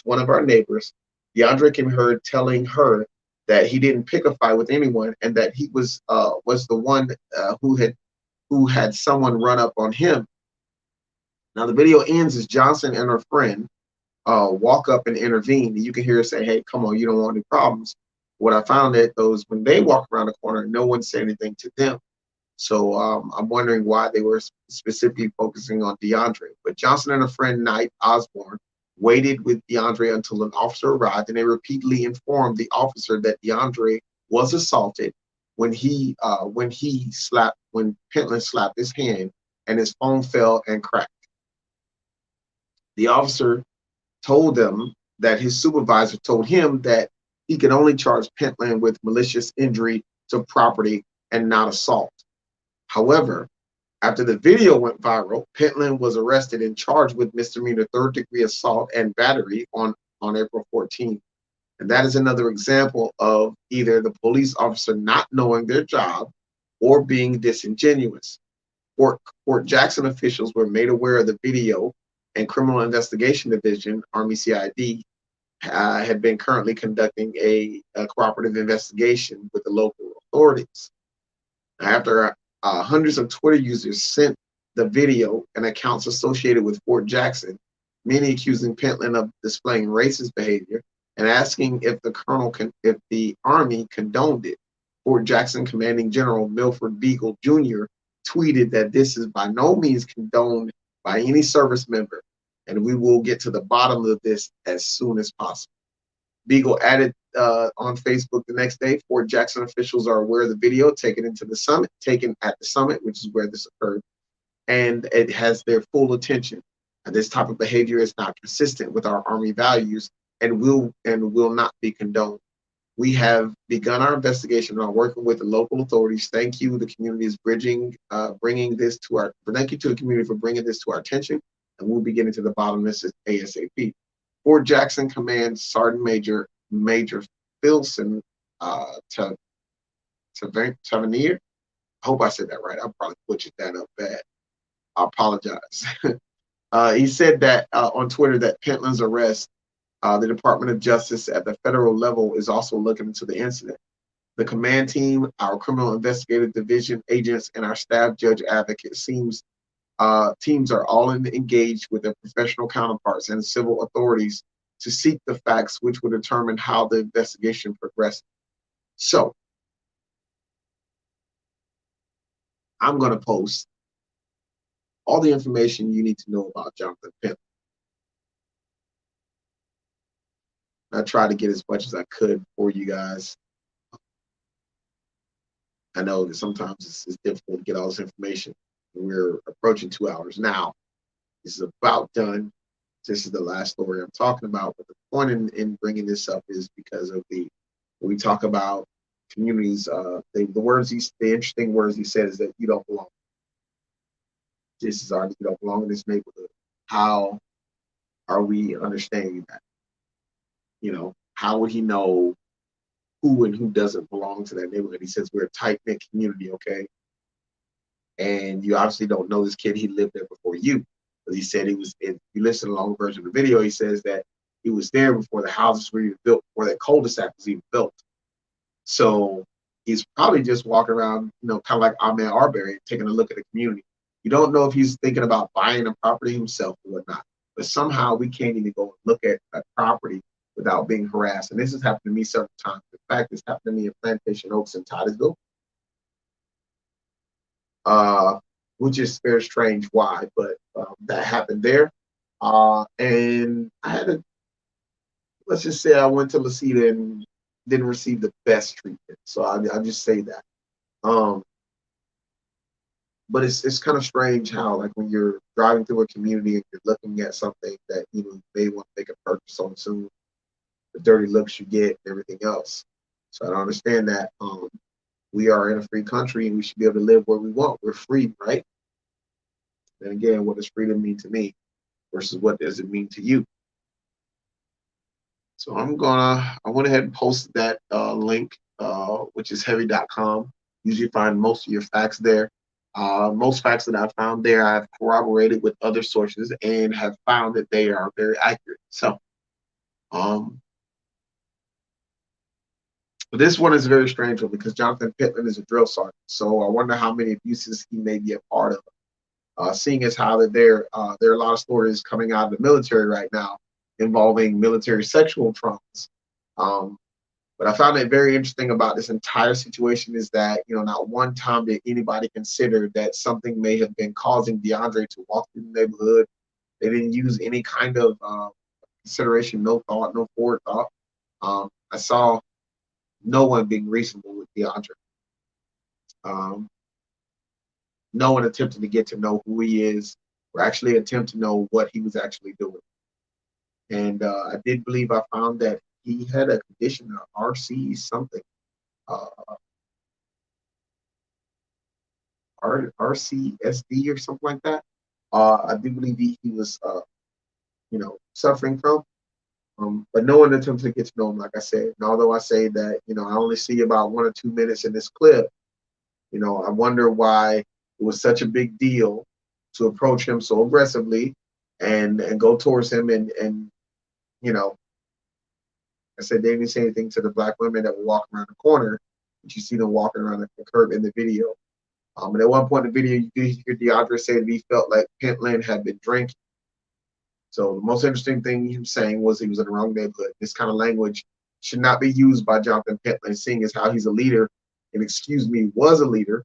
one of our neighbors." DeAndre can be heard telling her that he didn't pick a fight with anyone, and that he was the one who had someone run up on him. Now the video ends as Johnson and her friend walk up and intervene. You can hear her say, "Hey, come on, you don't want any problems." What I found that those when they walk around the corner, no one said anything to them. So I'm wondering why they were specifically focusing on DeAndre. But Johnson and her friend Knight Osborne waited with DeAndre until an officer arrived, and they repeatedly informed the officer that DeAndre was assaulted when Pentland slapped his hand and his phone fell and cracked. The officer told them that his supervisor told him that he could only charge Pentland with malicious injury to property and not assault. However, after the video went viral, Pentland was arrested and charged with misdemeanor third-degree assault and battery on April 14th. And that is another example of either the police officer not knowing their job or being disingenuous. Fort Jackson officials were made aware of the video, and Criminal Investigation Division, Army CID, had been currently conducting a cooperative investigation with the local authorities. After hundreds of Twitter users sent the video and accounts associated with Fort Jackson, many accusing Pentland of displaying racist behavior and asking if the Army condoned it. Fort Jackson Commanding General Milford Beagle Jr. tweeted that this is by no means condoned by any service member, and we will get to the bottom of this as soon as possible. Beagle added on Facebook the next day, Fort Jackson officials are aware of the video taken at the summit, which is where this occurred, and it has their full attention. And this type of behavior is not consistent with our Army values and will not be condoned. We have begun our investigation and are working with the local authorities. Thank you. The community is bringing this to our. Thank you to the community for bringing this to our attention, and we'll be getting to the bottom of this ASAP. Fort Jackson Command Sergeant Major Filson Tavernier. I hope I said that right. I probably butchered that up bad. I apologize. He said that on Twitter that Pentland's arrest, the Department of Justice at the federal level is also looking into the incident. The command team, our criminal investigative division agents, and our staff judge advocate teams are all engaged with their professional counterparts and civil authorities to seek the facts which will determine how the investigation progresses. So, I'm going to post all the information you need to know about Jonathan Pentland. I tried to get as much as I could for you guys. I know that sometimes it's difficult to get all this information. We're approaching 2 hours now. This is about done. This is the last story I'm talking about. But the point in bringing this up is because of when we talk about communities, the interesting words he said is that you don't belong. This is you don't belong in this neighborhood. How are we understanding that? You know, how would he know who and who doesn't belong to that neighborhood? He says we're a tight-knit community, okay? And you obviously don't know this kid. He lived there before you. But he said if you listen to the long version of the video, he says that he was there before the houses were even built, before that cul-de-sac was even built. So he's probably just walking around, you know, kind of like Ahmed Arbery, taking a look at the community. You don't know if he's thinking about buying a property himself or whatnot. But somehow we can't even go and look at a property without being harassed. And this has happened to me several times. In fact, it's happened to me in Plantation Oaks in Titusville, which is very strange why, but that happened there. And I had let's just say I went to La Cita and didn't receive the best treatment. So I'll just say that. But it's kind of strange how, like, when you're driving through a community and you're looking at something that you may want to make a purchase on soon, the dirty looks you get and everything else. So I don't understand that. We are in a free country and we should be able to live where we want. We're free, right? And again, what does freedom mean to me versus what does it mean to you? So I went ahead and posted that link, which is heavy.com. Usually find most of your facts there. Most facts that I've found there, I've corroborated with other sources and have found that they are very accurate. So, but this one is a very strange one because Jonathan Pentland is a drill sergeant. So I wonder how many abuses he may be a part of. Seeing as how that there are a lot of stories coming out of the military right now involving military sexual traumas. But I found it very interesting about this entire situation is that, not one time did anybody consider that something may have been causing DeAndre to walk through the neighborhood. They didn't use any kind of consideration, no thought, no forward thought. I saw no one being reasonable with DeAndre. No one attempted to get to know who he is or actually attempt to know what he was actually doing. And I did believe I found that he had a condition, RC something, RCSD or something like that. I do believe he was, suffering from. But no one attempted to get to know him, like I said. And although I say that, I only see about 1 or 2 minutes in this clip, I wonder why it was such a big deal to approach him so aggressively and go towards him and I said they didn't say anything to the black women that were walking around the corner, but you see them walking around the curb in the video. And at one point in the video, you did hear DeAndre say that he felt like Pentland had been drinking. So the most interesting thing he was saying was he was in the wrong neighborhood. This kind of language should not be used by Jonathan Pentland, seeing as how he's a leader, and was a leader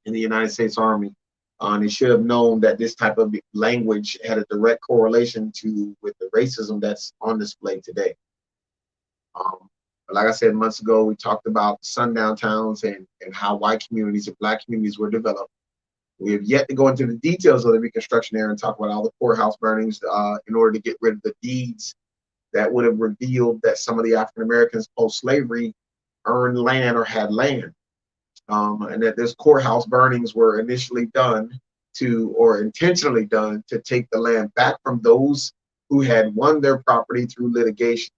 in the United States Army. And he should have known that this type of language had a direct correlation with the racism that's on display today. But like I said months ago, we talked about sundown towns and how white communities and black communities were developed. We have yet to go into the details of the Reconstruction era and talk about all the courthouse burnings in order to get rid of the deeds that would have revealed that some of the African Americans post-slavery earned land or had land. And that this courthouse burnings were initially done or intentionally done to take the land back from those who had won their property through litigation.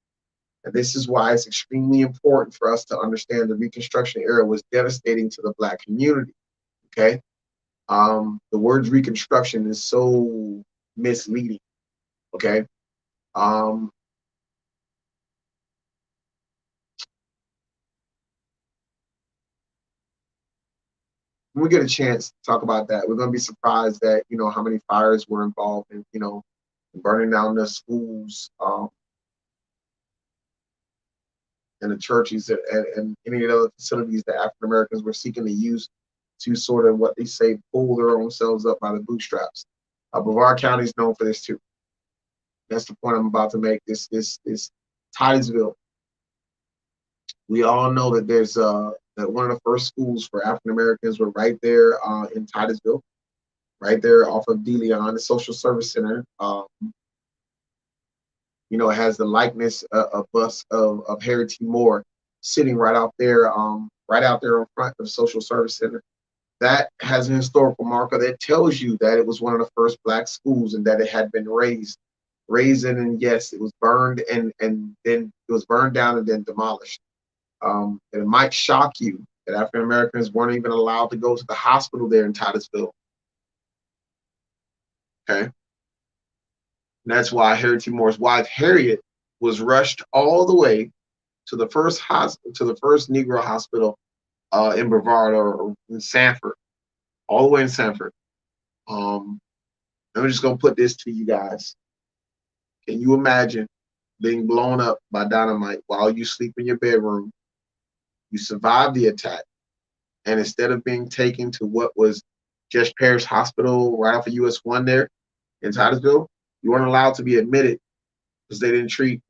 And this is why it's extremely important for us to understand the Reconstruction era was devastating to the black community. Okay. The word Reconstruction is so misleading. Okay. When we get a chance to talk about that, we're going to be surprised that, how many fires were involved in, burning down the schools, and the churches and any of the other facilities that African Americans were seeking to use to sort of, what they say, pull their own selves up by the bootstraps. Brevard County is known for this too. That's the point I'm about to make. This Titusville. We all know that there's that one of the first schools for African Americans were right there in Titusville, right there off of DeLeon, the Social Service Center. It has the likeness of bust of Harry T. Moore sitting right out there in front of the Social Service Center. That has an historical marker that tells you that it was one of the first black schools and that it had been raised in, and yes, it was burned and then it was burned down and then demolished. And it might shock you that African Americans weren't even allowed to go to the hospital there in Titusville. Okay. And that's why Harry T. Moore's wife, Harriet, was rushed all the way to the first Negro hospital in Brevard or in Sanford, all the way in Sanford. I'm just gonna put this to you guys. Can you imagine being blown up by dynamite while you sleep in your bedroom? You survived the attack, and instead of being taken to what was Judge Parrish Hospital right off of US 1 there in Titusville, you weren't allowed to be admitted because they didn't treat,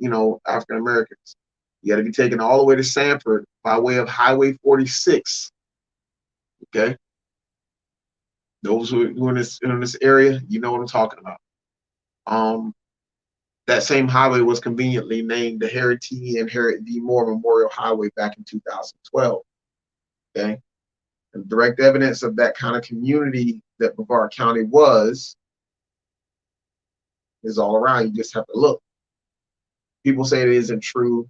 African Americans. You got to be taken all the way to Sanford by way of Highway 46. Okay, those who are in this area, you know what I'm talking about. That same highway was conveniently named the Harry T. and Harriet D. Moore Memorial Highway back in 2012. Okay, and direct evidence of that kind of community that Brevard County was is all around. You just have to look. People say it isn't true,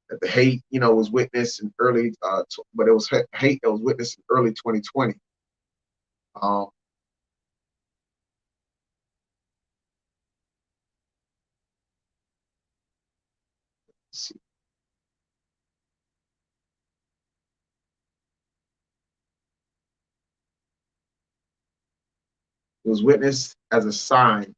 that the hate, was witnessed in early, but it was hate that was witnessed in early 2020. Let's see. It was witnessed as a sign.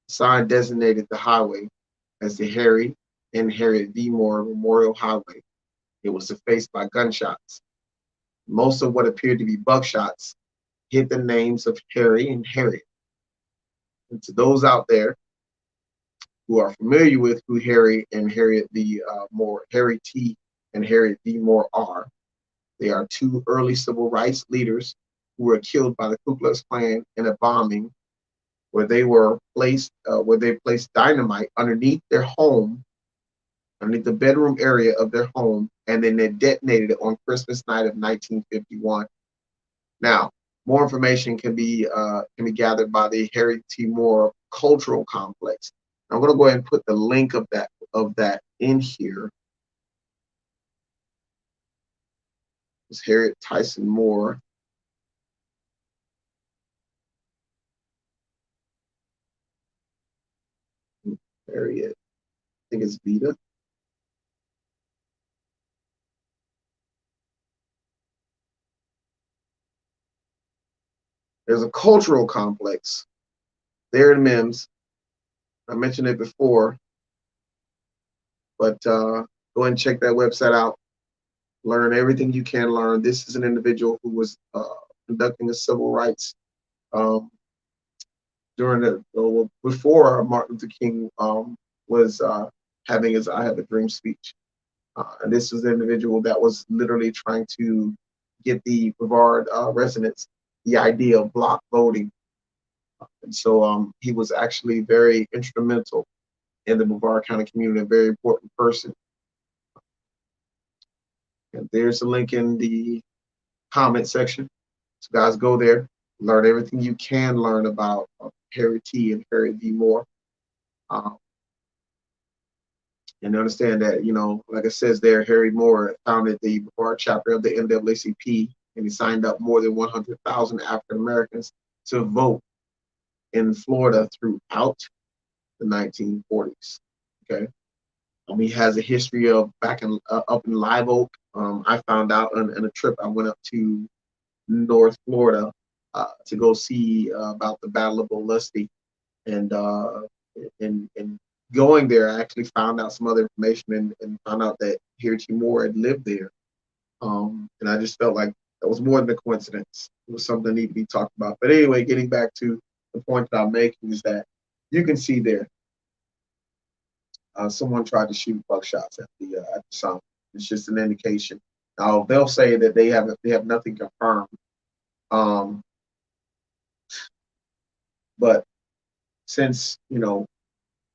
Sign designated the highway as the Harry and Harriet D. Moore Memorial Highway. It was defaced by gunshots. Most of what appeared to be buckshots hit the names of Harry and Harriet. And to those out there who are familiar with who Harry and Harriet D. Harry T. and Harriet D. Moore are, they are two early civil rights leaders who were killed by the Ku Klux Klan in a bombing where they placed dynamite underneath their home, underneath the bedroom area of their home, and then they detonated it on Christmas night of 1951. Now, more information can be gathered by the Harry T. Moore Cultural Complex. I'm going to go ahead and put the link of that in here. It's Harriet Tyson Moore Harriet, I think it's Vita. There's a cultural complex there in Mims. I mentioned it before, but go ahead and check that website out. Learn everything you can learn. This is an individual who was conducting a civil rights during before Martin Luther King was having his "I Have a Dream" speech. And this was an individual that was literally trying to get the Brevard residents the idea of block voting. And so he was actually very instrumental in the Brevard County community, a very important person. And there's a link in the comment section. So guys, go there, learn everything you can learn about Harry T. and Harry V. Moore. And understand that, you know, like it says there, Harry Moore founded the Brevard chapter of the NAACP, and he signed up more than 100,000 African Americans to vote in Florida throughout the 1940s. Okay. He has a history of back in up in Live Oak. I found out on a trip I went up to North Florida to go see about the Battle of Olustee, and going there, I actually found out some other information and found out that Harry T. Moore had lived there. And I just felt like that was more than a coincidence. It was something that needed to be talked about. But anyway, getting back to the point that I'm making is that you can see there, someone tried to shoot buckshots at the song. It's just an indication. Now they'll say that they have nothing confirmed, but since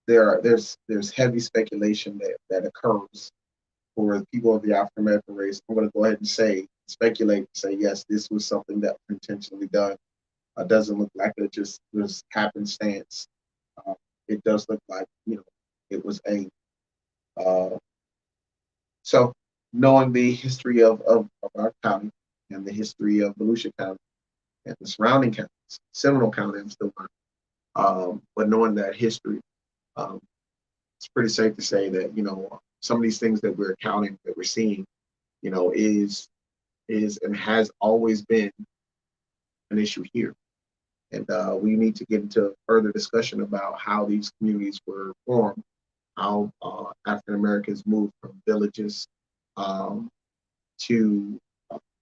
there's heavy speculation that occurs for people of the African American race, I'm going to go ahead and speculate and say yes, this was something that was intentionally done. It doesn't look like it just was happenstance. It does look like it was aimed. So knowing the history of our county and the history of Volusia County and the surrounding counties, Seminole County, I'm still learning, but knowing that history, it's pretty safe to say that some of these things that we're accounting, that we're seeing, is and has always been an issue here. And we need to get into further discussion about how these communities were formed, how African Americans moved from villages to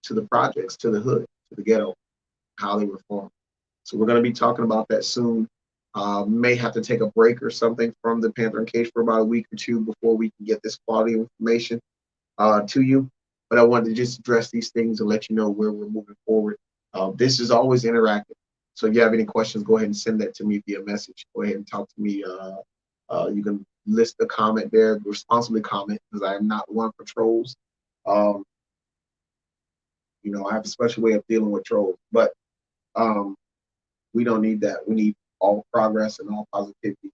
the projects, to the hood, to the ghetto, how they were formed. So we're going to be talking about that soon. May have to take a break or something from the Panther and Cage for about a week or two before we can get this quality information to you. But I wanted to just address these things and let you know where we're moving forward. This is always interactive. So if you have any questions, go ahead and send that to me via message. Go ahead and talk to me. You can list the comment there, responsibly comment, because I am not one for trolls. I have a special way of dealing with trolls, but we don't need that. We need all progress and all positivity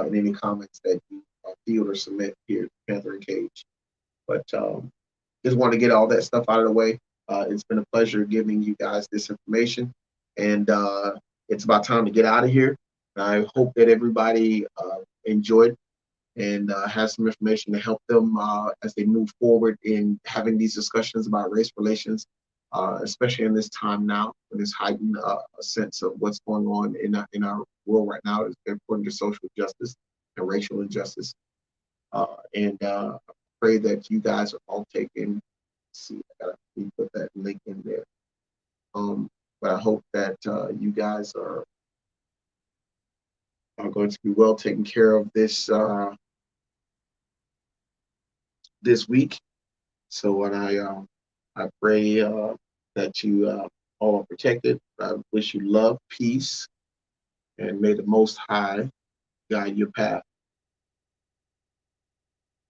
in any comments that you field or submit here at Panther and Cage. But just want to get all that stuff out of the way. It's been a pleasure giving you guys this information, and it's about time to get out of here. I hope that everybody enjoyed and has some information to help them as they move forward in having these discussions about race relations, especially in this time now, with this heightened sense of what's going on in our world right now, is important to social justice and racial injustice. And I pray that you guys are all taking. See, I gotta put that link in there. But I hope that you guys are going to be well taken care of this this week. So when I pray that you all are protected. I wish you love, peace, and may the Most High guide your path.